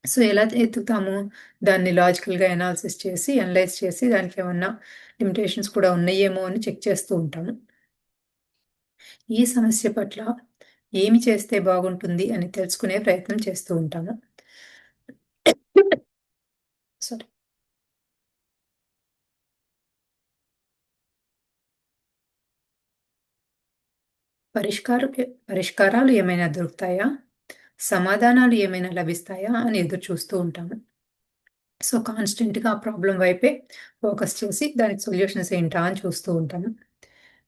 సో, ఎలా ఎతుకుతాము? దాన్ని లాజికల్‌గా అనాలిసిస్ చేసి, అనలైజ్ చేసి దానికేమన్నా లిమిటేషన్స్ కూడా ఉన్నాయేమో అని చెక్ చేస్తూ ఉంటాము. ఈ సమస్య పట్ల ఏమి చేస్తే బాగుంటుంది అని తెలుసుకునే ప్రయత్నం చేస్తూ ఉంటాము. సారీ. పరిష్కారాలు ఏమైనా దొరుకుతాయా? సమాధానాలు ఏమైనా లభిస్తాయా అని ఎదురు చూస్తూ ఉంటాము. సో, కాన్స్టెంట్‌గా ఆ ప్రాబ్లమ్ వైపే ఫోకస్ చేసి దానికి సొల్యూషన్స్ ఏంటా అని చూస్తూ ఉంటాము.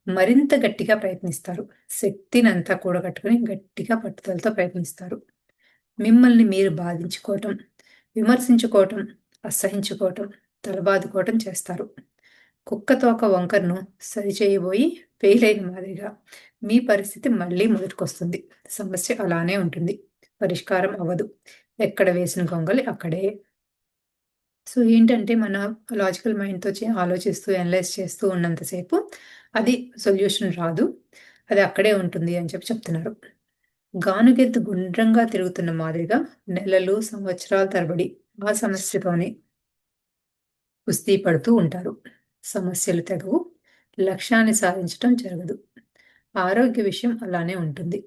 మరింత గట్టిగా ప్రయత్నిస్తారు. శక్తినంతా కూడగట్టుకొని గట్టిగా పట్టుదలతో ప్రయత్నిస్తారు. మిమ్మల్ని మీరు బాధించుకోవటం, విమర్శించుకోవటం, అసహించుకోవటం, తలబాదుకోవటం చేస్తారు. కుక్క తోక వంకరను సరిచేయబోయి ఫెయిలయిన మాదిరిగా మీ పరిస్థితి మళ్ళీ మొదటికొస్తుంది. సమస్య అలానే ఉంటుంది. పరిష్కారం అవ్వదు. ఎక్కడ వేసిన గొంగలి అక్కడే. సో, ఏంటంటే మన లాజికల్ మైండ్‌తో ఆలోచిస్తూ, అనలైజ్ చేస్తూ ఉన్నంత సేపు అది సొల్యూషన్ రాదు. అది అక్కడే ఉంటుంది అని చెప్తున్నారు. గానుగెద్దు గుండ్రంగా తిరుగుతున్న మాదిరిగా నెలలు, సంవత్సరాల తరబడి ఆ సమస్యతోనే కుస్తీ పడుతూ ఉంటారు. సమస్యలు తెగవు. లక్ష్యాన్ని సాధించటం జరగదు. ఆరోగ్య విషయం అలానే ఉంటుంది.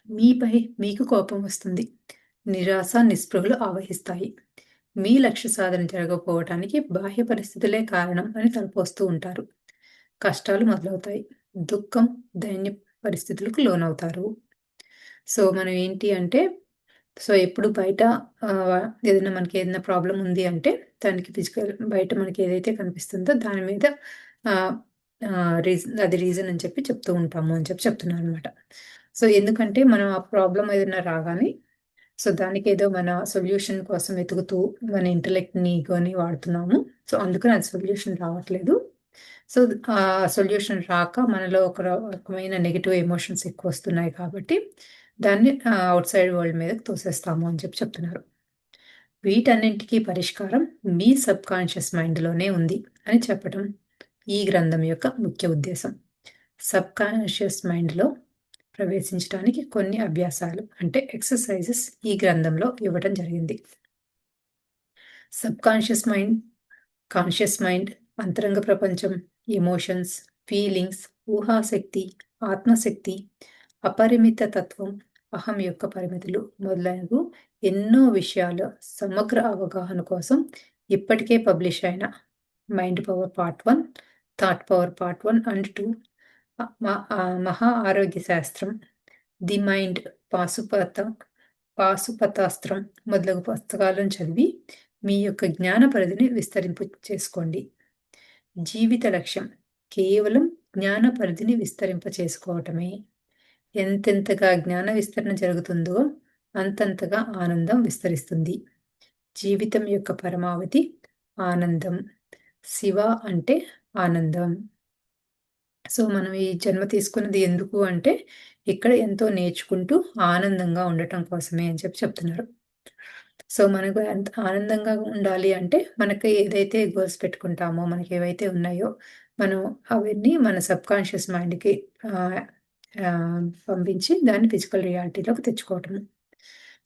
మీపై మీకు కోపం వస్తుంది. నిరాశ, నిస్పృహలు ఆవహిస్తాయి. మీ లక్ష్య సాధన జరగకపోవటానికి బాహ్య పరిస్థితులే కారణం అని తలపోస్తూ ఉంటారు. కష్టాలు మొదలవుతాయి. దుఃఖం, దైన్య పరిస్థితులకు లోనవుతారు. సో, మనం ఏంటి అంటే, సో, ఎప్పుడు బయట ఏదైనా మనకేదైనా ప్రాబ్లమ్ ఉంది అంటే, దానికి బయట మనకేదైతే కనిపిస్తుందో దాని మీద ఆహ్, అది రీజన్ అని చెప్తూ ఉంటాము అని చెప్తున్నారనమాట. సో, ఎందుకంటే మనం ఆ ప్రాబ్లమ్ ఏదైనా రాగానే, సో, దానికేదో మన సొల్యూషన్ కోసం వెతుకుతూ మన ఇంటలెక్ట్‌ని, ఇగోని వాడుతున్నాము. సో, అందుకని అది సొల్యూషన్ రావట్లేదు. సో, సొల్యూషన్ రాక మనలో ఒక రకమైన నెగెటివ్ ఎమోషన్స్ ఎక్కువొస్తున్నాయి కాబట్టి, దాన్ని ఔట్‌సైడ్ వరల్డ్ మీదకి తోసేస్తాము అని చెప్తున్నారు. వీటన్నింటికి పరిష్కారం మీ సబ్‌కాన్షియస్ మైండ్‌లోనే ఉంది అని చెప్పటం ఈ గ్రంథం యొక్క ముఖ్య ఉద్దేశం. సబ్‌కాన్షియస్ మైండ్‌లో ప్రవేశించడానికి కొన్ని అభ్యాసాలు అంటే ఎక్సర్‌సైజెస్ ఈ గ్రంథంలో ఇవ్వటం జరిగింది. సబ్‌కాన్షియస్ మైండ్, కాన్షియస్ మైండ్, అంతరంగ ప్రపంచం, ఎమోషన్స్, ఫీలింగ్స్, ఊహాశక్తి, ఆత్మశక్తి, అపరిమిత తత్వం, అహం యొక్క పరిమితులు మొదలైనవి ఎన్నో విషయాల సమగ్ర అవగాహన కోసం ఇప్పటికే పబ్లిష్ అయిన mind power part 1, thought power part 1 and 2, మహా ఆరోగ్య శాస్త్రం, ది మైండ్, పాశుపత పాశుపతాస్త్రం మొదలగు పుస్తకాలను చదివి మీ యొక్క జ్ఞాన పరిధిని విస్తరింపు చేసుకోండి. జీవిత లక్ష్యం కేవలం జ్ఞాన పరిధిని విస్తరింప చేసుకోవటమే. ఎంతెంతగా జ్ఞాన విస్తరణ జరుగుతుందో అంతంతగా ఆనందం విస్తరిస్తుంది. జీవితం యొక్క పరమావధి ఆనందం. శివ అంటే ఆనందం. సో, మనం ఈ జన్మ తీసుకున్నది ఎందుకు అంటే, ఇక్కడ ఎంతో నేర్చుకుంటూ ఆనందంగా ఉండటం కోసమే అని చెప్తున్నారు. సో, మనకు ఎంత ఆనందంగా ఉండాలి అంటే, మనకి ఏదైతే గోల్స్ పెట్టుకుంటామో, మనకేవైతే ఉన్నాయో, మనం అవన్నీ మన సబ్‌కాన్షియస్ మైండ్‌కి ఆహ్, పంపించి దాన్ని ఫిజికల్ రియాలిటీలోకి తెచ్చుకోవటము.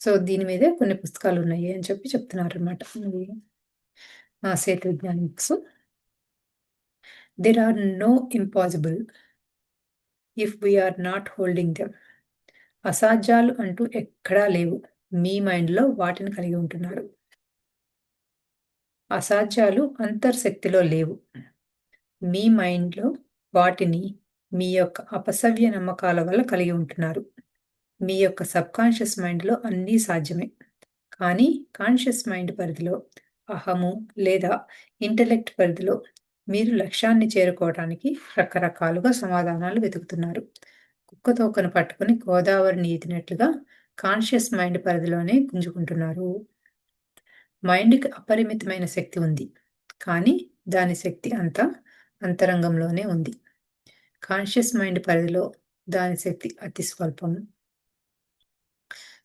సో, దీని మీదే కొన్ని పుస్తకాలున్నాయి అని చెప్తున్నారనమాట. ఇవి Setu Vigyan books. There are no impossible if we are not holding them. అసాధ్యాలు అంటూ ఎక్కడా లేవు. మీ మైండ్‌లో వాటిని కలిగి ఉంటున్నారు. అసాధ్యాలు అంతర్శక్తిలో లేవు. మీ మైండ్‌లో వాటిని మీ యొక్క అపసవ్య నమ్మకాల వల్ల కలిగి ఉంటున్నారు. మీ యొక్క సబ్‌కాన్షియస్ మైండ్‌లో అన్నీ సాధ్యమే. కానీ కాన్షియస్ మైండ్ పరిధిలో, అహము లేదా ఇంటెలెక్ట్ పరిధిలో మీరు లక్ష్యాన్ని చేరుకోవటానికి రకరకాలుగా సమాధానాలు వెతుకుతున్నారు. కుక్క తోకను పట్టుకొని గోదావరిని ఈదినట్లుగా కాన్షియస్ మైండ్ పరిధిలోనే గుంజుకుంటున్నారు. మైండ్‌కి అపరిమితమైన శక్తి ఉంది. కానీ దాని శక్తి అంతా అంతరంగంలోనే ఉంది. కాన్షియస్ మైండ్ పరిధిలో దాని శక్తి అతి స్వల్పం.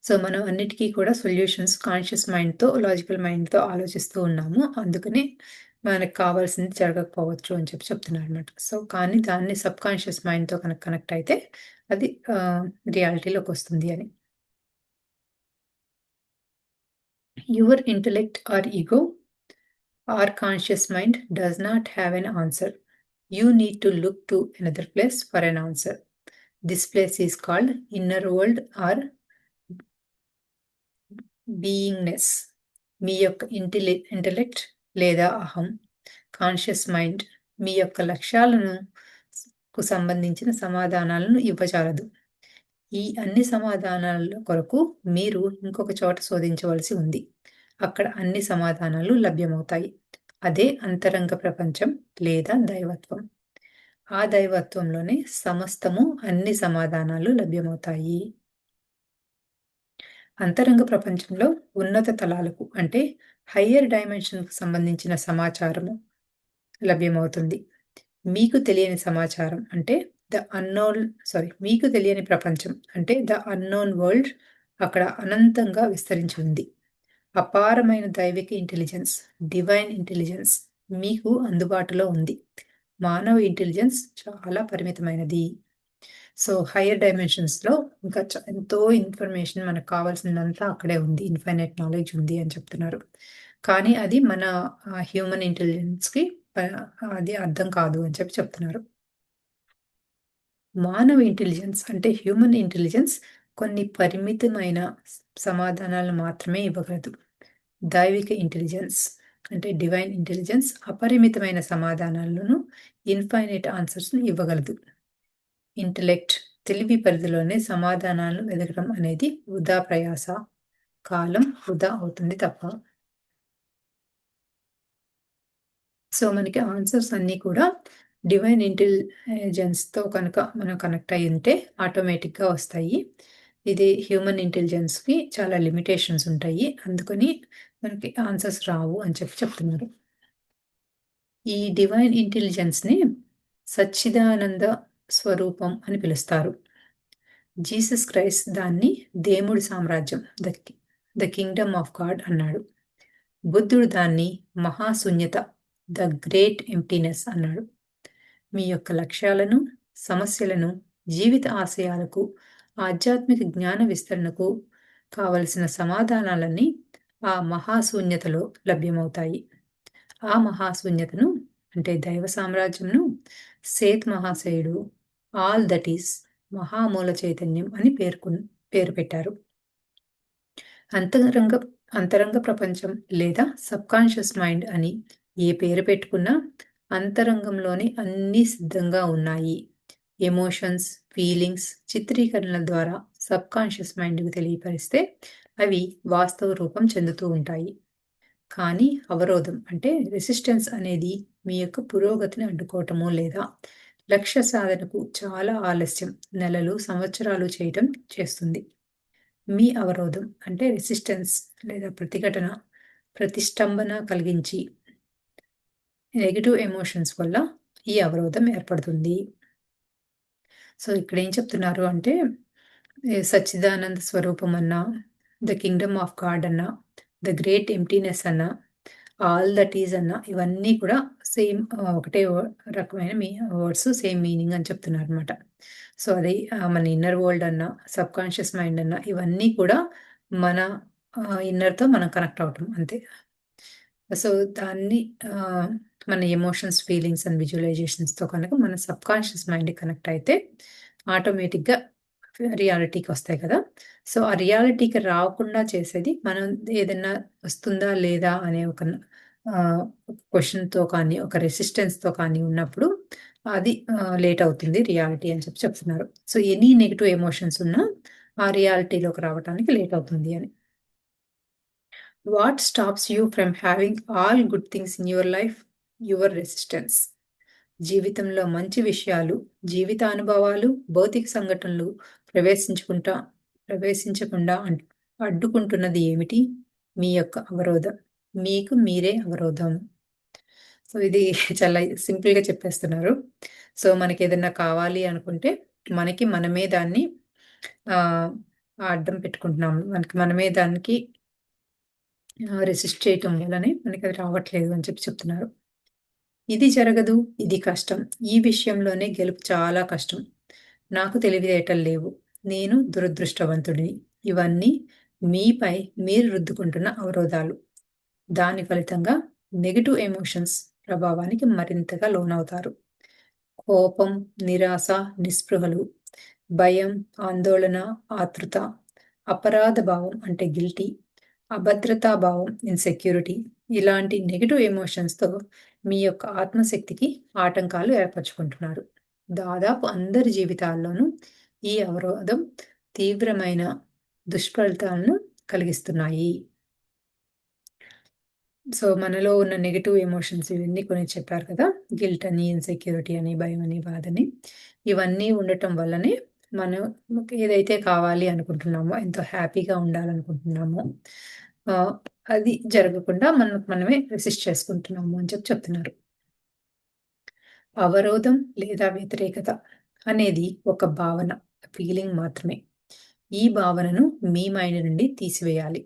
సో, మనం అన్నిటికి కూడా సొల్యూషన్స్ కాన్షియస్ మైండ్‌తో, లాజికల్ మైండ్‌తో ఆలోచిస్తూ ఉన్నాము. అందుకనే మనకు కావాల్సింది జరగకపోవచ్చు అని చెప్తున్నారనమాట. సో, కానీ దాన్ని సబ్‌కాన్షియస్ మైండ్‌తో కనెక్ట్ అయితే అది రియాలిటీలోకొస్తుంది అని. Your intellect or ego or conscious mind does not have an answer. You need to look to another place for an answer. This place is called inner world or బీయింగ్‌నెస్. మీ యొక్క intellect లేదా అహం, conscious mind మీ యొక్క లక్ష్యాలను కు సంబంధించిన సమాధానాలను ఇవ్వజాలదు. ఈ అన్ని సమాధానాల కొరకు మీరు ఇంకొక చోట శోధించవలసి ఉంది. అక్కడ అన్ని సమాధానాలు లభ్యమవుతాయి. అదే అంతరంగ ప్రపంచం లేదా దైవత్వం. ఆ దైవత్వంలోనే సమస్తము అన్ని సమాధానాలు లభ్యమవుతాయి. అంతరంగ ప్రపంచంలో ఉన్నత తలాలకు అంటే హయ్యర్ డైమెన్షన్‌కు సంబంధించిన సమాచారము లభ్యమవుతుంది. మీకు తెలియని సమాచారం అంటే మీకు తెలియని ప్రపంచం అంటే ద అన్‌నోన్ వరల్డ్ అక్కడ అనంతంగా విస్తరించి ఉంది. అపారమైన దైవిక ఇంటెలిజెన్స్, డివైన్ ఇంటెలిజెన్స్ మీకు అందుబాటులో ఉంది. మానవ ఇంటెలిజెన్స్ చాలా పరిమితమైనది. సో, హైయర్ డైమెన్షన్స్‌లో ఇంకా ఎంతో ఇన్ఫర్మేషన్ మనకు కావాల్సిందంతా అక్కడే ఉంది. ఇన్‌ఫైనైట్ నాలెడ్జ్ ఉంది అని చెప్తున్నారు. కానీ అది మన హ్యూమన్ ఇంటెలిజెన్స్‌కి అది అర్థం కాదు అని చెప్తున్నారు. మానవ ఇంటెలిజెన్స్ అంటే హ్యూమన్ ఇంటెలిజెన్స్ కొన్ని పరిమితమైన సమాధానాలను మాత్రమే ఇవ్వగలదు. దైవిక ఇంటెలిజెన్స్ అంటే డివైన్ ఇంటెలిజెన్స్ అపరిమితమైన సమాధానాలను, ఇన్‌ఫైనైట్ ఆన్సర్స్‌ని ఇవ్వగలదు. ఇంటెలెక్ట్ తెలివి పరిధిలోనే సమాధానాలను వెదకడం అనేది వృధా ప్రయాస, కాలం వృధా అవుతుంది తప్ప. సో, మనకి ఆన్సర్స్ అన్నీ కూడా డివైన్ ఇంటెలిజెన్స్‌తో కనుక మనం కనెక్ట్ అయ్యుంటే ఆటోమేటిక్‌గా వస్తాయి. ఇది హ్యూమన్ ఇంటెలిజెన్స్‌కి చాలా లిమిటేషన్స్ ఉంటాయి. అందుకని మనకి ఆన్సర్స్ రావు అని చెప్తున్నారు. ఈ డివైన్ ఇంటెలిజెన్స్‌ని సచ్చిదానంద స్వరూపం అని పిలుస్తారు. జీసస్ క్రైస్ట్ దాన్ని దేవుడి సామ్రాజ్యం ద కింగ్డమ్ ఆఫ్ గాడ్ అన్నాడు. బుద్ధుడు దాన్ని మహాశూన్యత ద గ్రేట్ ఎంప్టీనెస్ అన్నాడు. మీ యొక్క లక్ష్యాలను, సమస్యలను, జీవిత ఆశయాలకు, ఆధ్యాత్మిక జ్ఞాన విస్తరణకు కావలసిన సమాధానాలన్నీ ఆ మహాశూన్యతలో లభ్యమవుతాయి. ఆ మహాశూన్యతను అంటే దైవ సామ్రాజ్యంను సేత్ మహాశయుడు ఆల్ దట్ ఈస్ మహామూల చైతన్యం అని పేరు పెట్టారు. అంతరంగ అంతరంగ ప్రపంచం లేదా సబ్‌కాన్షియస్ మైండ్ అని ఏ పేరు పెట్టుకున్నా అంతరంగంలోనే అన్నీ సిద్ధంగా ఉన్నాయి. ఎమోషన్స్, ఫీలింగ్స్ చిత్రీకరణల ద్వారా సబ్‌కాన్షియస్ మైండ్‌కి తెలియపరిస్తే అవి వాస్తవ రూపం చెందుతూ ఉంటాయి. కానీ అవరోధం అంటే రెసిస్టెన్స్ అనేది మీ యొక్క పురోగతిని అడ్డుకోవటము లేదా లక్ష్య సాధనకు చాలా ఆలస్యం నెలలు, సంవత్సరాలు చేయటం చేస్తుంది. మీ అవరోధం అంటే రెసిస్టెన్స్ లేదా ప్రతిఘటన ప్రతిష్టంభన కలిగించి నెగెటివ్ ఎమోషన్స్ వల్ల ఈ అవరోధం ఏర్పడుతుంది. సో, ఇక్కడేం చెప్తున్నారు అంటే, సచ్చిదానంద స్వరూపం అన్నా, ద కింగ్డమ్ ఆఫ్ గాడ్ అన్నా, ద గ్రేట్ ఎంప్టీనెస్ అన్నా, ఆల్ దట్ ఈజ్ అన్నా, ఇవన్నీ కూడా సేమ్ ఒకటే రకమైన వర్డ్స్ సేమ్ మీనింగ్ అని చెప్తున్నారనమాట. సో, అది మన ఇన్నర్ వరల్డ్ అన్నా, సబ్‌కాన్షియస్ మైండ్ అన్నా, ఇవన్నీ కూడా మన ఇన్నర్‌తో మనం కనెక్ట్ అవ్వటం అంతే. సో, దాన్ని మన ఎమోషన్స్, ఫీలింగ్స్ అండ్ విజువలైజేషన్స్‌తో కనుక మన సబ్‌కాన్షియస్ మైండ్‌కి కనెక్ట్ అయితే ఆటోమేటిక్‌గా రియాలిటీకొస్తాయి కదా! సో, ఆ రియాలిటీకి రాకుండా చేసేది మనం ఏదన్నా వస్తుందా? లేదా? అనే ఒక క్వెషన్‌తో కానీ, ఒక రెసిస్టెన్స్‌తో కానీ ఉన్నప్పుడు అది లేట్ అవుతుంది రియాలిటీ అని చెప్తున్నారు. సో, ఎనీ నెగెటివ్ ఎమోషన్స్ ఉన్నా ఆ రియాలిటీలోకి రావటానికి లేట్ అవుతుంది అని. What stops you from having all good things in your life? Your resistance. జీవితంలో మంచి విషయాలు, జీవితానుభవాలు, భౌతిక సంఘటనలు ప్రవేశించుకుంటా ప్రవేశించకుండా అడ్డుకుంటున్నది ఏమిటి? మీ యొక్క అవరోధం. మీకు మీరే అవరోధం. సో, ఇది చాలా సింపుల్‌గా చెప్పేస్తున్నారు. సో, మనకేదన్నా కావాలి అనుకుంటే, మనకి మనమే దాన్ని ఆహ్, అడ్డం పెట్టుకుంటున్నాము. మనకి మనమే దానికి రెసిస్ట్ చేయటం వల్లనే మనకది రావట్లేదు అని చెప్తున్నారు. ఇది జరగదు, ఇది కష్టం. ఈ విషయంలోనే గెలుపు చాలా కష్టం. నాకు తెలివితేటలు లేవు. నేను దురదృష్టవంతుడిని. ఇవన్నీ మీపై మీరు రుద్దుకుంటున్న అవరోధాలు. దాని ఫలితంగా నెగెటివ్ ఎమోషన్స్ ప్రభావానికి మరింతగా లోనవుతారు. కోపం, నిరాశ, నిస్పృహలు, భయం, ఆందోళన, ఆతృత, అపరాధ భావం అంటే గిల్టీ, అభద్రతా భావం ఇన్‌సెక్యూరిటీ ఇలాంటి నెగెటివ్ ఎమోషన్స్‌తో మీ యొక్క ఆత్మశక్తికి ఆటంకాలు ఏర్పరచుకుంటున్నారు. దాదాపు అందరి జీవితాల్లోనూ ఈ అవరోధం తీవ్రమైన దుష్ఫలితాలను కలిగిస్తున్నాయి. సో, మనలో ఉన్న నెగెటివ్ ఎమోషన్స్ ఇవన్నీ కొన్ని చెప్పారు కదా! గిల్ట్ అని, ఇన్‌సెక్యూరిటీ అని, భయమని, బాధని. ఇవన్నీ ఉండటం వల్లనే మనం ఏదైతే కావాలి అనుకుంటున్నామో, ఎంతో హ్యాపీగా ఉండాలనుకుంటున్నామో ఆహ్, అది జరగకుండా మనకు మనమే రెసిస్ట్ చేసుకుంటున్నాము అని చెప్తున్నారు. అవరోధం లేదా వ్యతిరేకత అనేది ఒక భావన, ఫీలింగ్ మాత్రమే. ఈ భావనను మీ మైండ్ నుండి తీసివేయాలి.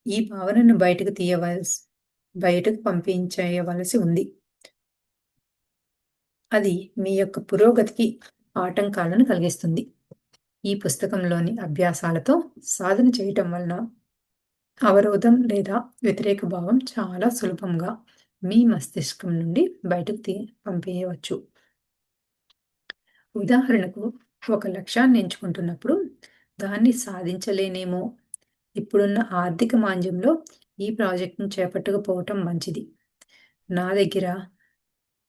ఈ భావనను బయటకు పంపించేయవలసి ఉంది. అది మీ యొక్క పురోగతికి ఆటంకాలను కలిగిస్తుంది. ఈ పుస్తకంలోని అభ్యాసాలతో సాధన చేయటం వలన అవరోధం లేదా వ్యతిరేక భావం చాలా సులభంగా మీ మస్తిష్కం నుండి బయటకు పంపేయవచ్చు. ఉదాహరణకు, ఒక లక్ష్యాన్ని ఎంచుకుంటున్నప్పుడు దాన్ని సాధించలేనేమో, ఇప్పుడున్న ఆర్థిక మాంద్యంలో ఈ ప్రాజెక్ట్‌ని చేపట్టకపోవటం మంచిది. నా దగ్గర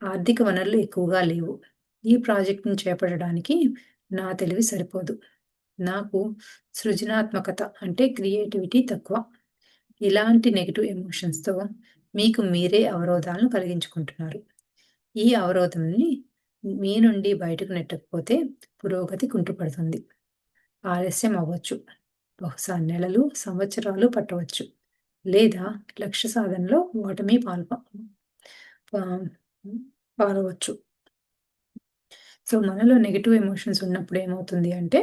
ఆర్థిక వనరులు ఎక్కువగా లేవు. ఈ ప్రాజెక్ట్‌ని చేపట్టడానికి నా తెలివి సరిపోదు. నాకు సృజనాత్మకత అంటే క్రియేటివిటీ తక్కువ. ఇలాంటి నెగెటివ్ ఎమోషన్స్‌తో మీకు మీరే అవరోధాలను కలిగించుకుంటున్నారు. ఈ అవరోధంని మీ నుండి బయటకు నెట్టకపోతే పురోగతి కుంటుపడుతుంది. ఆలస్యం అవ్వచ్చు. బహుశా నెలలు, సంవత్సరాలు పట్టవచ్చు. లేదా లక్ష్య సాధనలో ఓటమి పా పాలవచ్చు. సో, మనలో నెగెటివ్ ఎమోషన్స్ ఉన్నప్పుడు ఏమవుతుంది అంటే,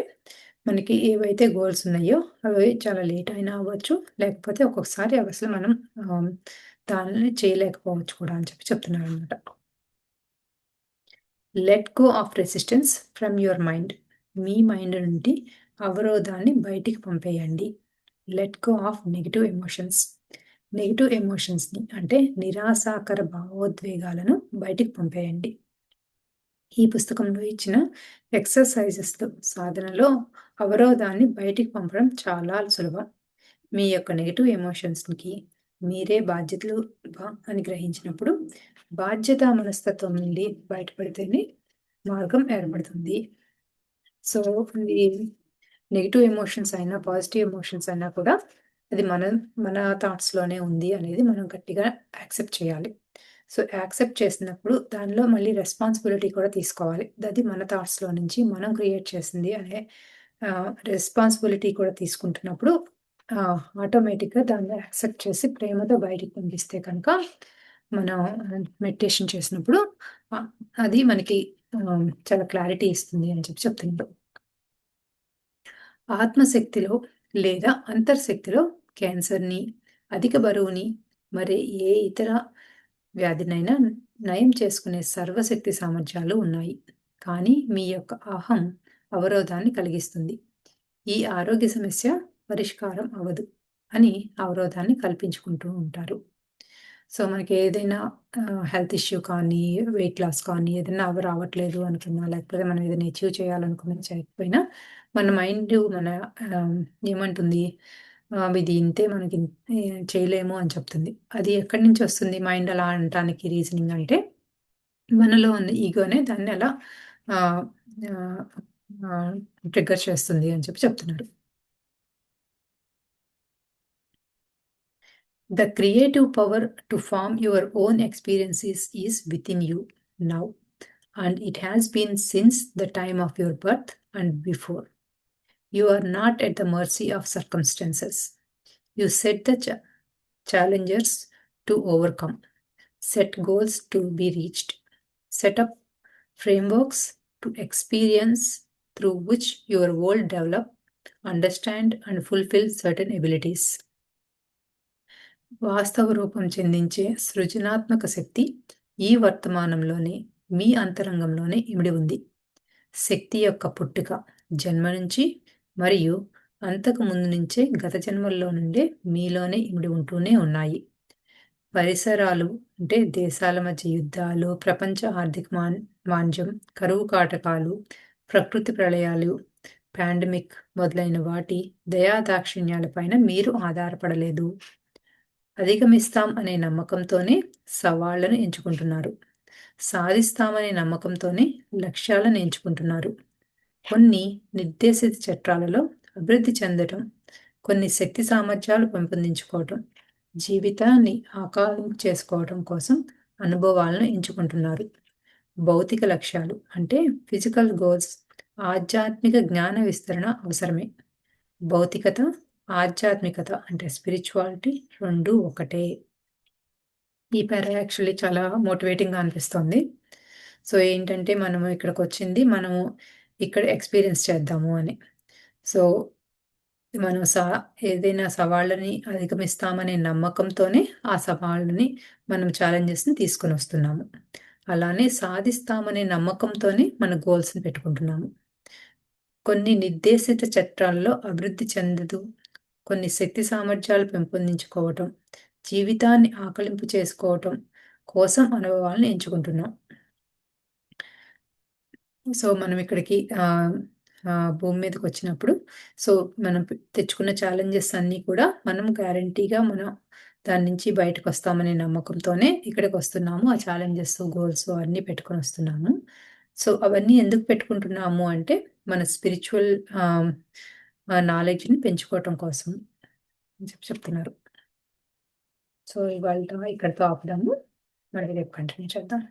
మనకి ఏవైతే గోల్స్ ఉన్నాయో అవి చాలా లేట్ అయినా అవ్వచ్చు. లేకపోతే ఒక్కొక్కసారి అవి అసలు మనం ఆహ్, దానిని చేయలేకపోవచ్చు కూడా అని చెప్తున్నారనమాట. Let go of resistance from your mind. మీ మైండ్ నుండి అవరోధాన్ని బయటికి పంపేయండి. Let go of negative emotions. Negative ఎమోషన్స్‌ని అంటే నిరాశాకర భావోద్వేగాలను బయటికి పంపేయండి. ఈ పుస్తకంలో ఇచ్చిన ఎక్సర్‌సైజెస్‌తో సాధనలో అవరోధాన్ని బయటికి పంపడం చాలా సులభం. మీ యొక్క నెగెటివ్ ఎమోషన్స్‌కి మీరే బాధ్యతలు అని గ్రహించినప్పుడు, బాధ్యతా మనస్తత్వం నుండి బయటపడితేనే మార్గం ఏర్పడుతుంది. సో, ఈ నెగెటివ్ ఎమోషన్స్ అయినా, పాజిటివ్ ఎమోషన్స్ అయినా కూడా అది మన థాట్స్‌లోనే ఉంది అనేది మనం గట్టిగా యాక్సెప్ట్ చేయాలి. సో, యాక్సెప్ట్ చేసినప్పుడు దానిలో మళ్ళీ రెస్పాన్సిబిలిటీ కూడా తీసుకోవాలి. అది మన థాట్స్‌లో నుంచి మనం క్రియేట్ చేసింది అనే రెస్పాన్సిబిలిటీ కూడా తీసుకుంటున్నప్పుడు ఆటోమేటిక్‌గా దాన్ని యాక్సెప్ట్ చేసి ప్రేమతో బయటికి పంపిస్తే కనుక, మనం మెడిటేషన్ చేసినప్పుడు ఆహ్, అది మనకి చాలా క్లారిటీ ఇస్తుంది అని చెప్తున్నారు. ఆత్మశక్తిలో లేదా అంతర్శక్తిలో క్యాన్సర్‌ని, అధిక బరువుని, మరి ఏ ఇతర వ్యాధినైనా నయం చేసుకునే సర్వశక్తి సామర్థ్యాలు ఉన్నాయి. కానీ మీ యొక్క అహం అవరోధాన్ని కలిగిస్తుంది. ఈ ఆరోగ్య సమస్య పరిష్కారం అవ్వదు అని అవరోధాన్ని కల్పించుకుంటూ ఉంటారు. సో, మనకేదైనా హెల్త్ ఇష్యూ కానీ, వెయిట్ లాస్ కానీ, ఏదైనా రావట్లేదు అనుకున్నా, లేకపోతే మనం ఏదైనా అచీవ్ చేయాలనుకున్నది చేయకపోయినా, మన మైండు మన ఆహ్, ఏమంటుంది? ఇది ఇంతే మనకి చేయలేము అని చెప్తుంది. అది ఎక్కడి నుంచొస్తుంది మైండ్ అలా అనటానికి రీజనింగ్ అంటే, మనలో ఉన్న ఈగోనే దాన్ని అలా ఆహ్, ఆహ్, ఆహ్, ట్రిగ్గర్ చేస్తుంది అని చెప్తున్నారు. The creative power to form your own experiences is within you now, and it has been since the time of your birth and before. You are not at the mercy of circumstances. You set the challenges to overcome, set goals to be reached, set up frameworks to experience through which your world develop, understand, and fulfill certain abilities. వాస్తవ రూపం చెందించే సృజనాత్మక శక్తి ఈ వర్తమానంలోనే, మీ అంతరంగంలోనే ఇమిడి ఉంది. శక్తి యొక్క పుట్టుక జన్మ నుంచి మరియు అంతకు ముందు నుంచే గత జన్మల్లో నుండే మీలోనే ఇమిడి ఉంటూనే ఉన్నాయి. పరిసరాలు అంటే దేశాల మధ్య యుద్ధాలు, ప్రపంచ ఆర్థిక మాంద్యం, కరువు కాటకాలు, ప్రకృతి ప్రళయాలు, పాండమిక్ మొదలైన వాటి దయాదాక్షిణ్యాలపైన మీరు ఆధారపడలేదు. అధిగమిస్తాం అనే నమ్మకంతోనే సవాళ్లను ఎంచుకుంటున్నారు. సాధిస్తామనే నమ్మకంతోనే లక్ష్యాలను ఎంచుకుంటున్నారు. కొన్ని నిర్దేశిత చట్రాలలో అభివృద్ధి చెందటం, కొన్ని శక్తి సామర్థ్యాలు పెంపొందించుకోవటం, జీవితాన్ని ఆకారం చేసుకోవటం కోసం అనుభవాలను ఎంచుకుంటున్నారు. భౌతిక లక్ష్యాలు అంటే ఫిజికల్ గోల్స్, ఆధ్యాత్మిక జ్ఞాన విస్తరణ అవసరమే. భౌతికత, ఆధ్యాత్మికత అంటే స్పిరిచువాలిటీ 2 ఒకటే. ఈ పారా యాక్చువల్లీ చాలా మోటివేటింగ్‌గా అనిపిస్తోంది. సో, ఏంటంటే మనము ఇక్కడికొచ్చింది మనము ఇక్కడ ఎక్స్‌పీరియన్స్ చేద్దాము అని. సో, మనం ఏదైనా సవాళ్ళని అధిగమిస్తామనే నమ్మకంతోనే ఆ సవాళ్ళని మనం ఛాలెంజెస్‌ని తీసుకొనొస్తున్నాము. అలానే సాధిస్తామనే నమ్మకంతోనే మన గోల్స్‌ని పెట్టుకుంటున్నాము. కొన్ని నిర్దేశిత చట్రాల్లో అభివృద్ధి చెందదు. కొన్ని శక్తి సామర్థ్యాలు పెంపొందించుకోవటం, జీవితాన్ని ఆకలింపు చేసుకోవటం కోసం అనుభవాలను ఎంచుకుంటున్నాం. సో, మనం ఇక్కడికి భూమి మీదకొచ్చినప్పుడు సో, మనం తెచ్చుకున్న ఛాలెంజెస్ అన్నీ కూడా మనం గ్యారంటీగా మనం దాని నుంచి బయటకొస్తామనే నమ్మకంతోనే ఇక్కడికొస్తున్నాము. ఆ ఛాలెంజెస్, గోల్స్ అన్నీ పెట్టుకొనొస్తున్నాము. సో, అవన్నీ ఎందుకు పెట్టుకుంటున్నాము అంటే, మన స్పిరిచ్యువల్ ఆహ్, నాలెడ్జ్‌ని పెంచుకోవటం కోసం అని చెప్తున్నారు. సో, ఇవాల్ట ఇక్కడితో ఆపుదాము. మళ్ళీ రేపు కంటిన్యూ చేద్దాం.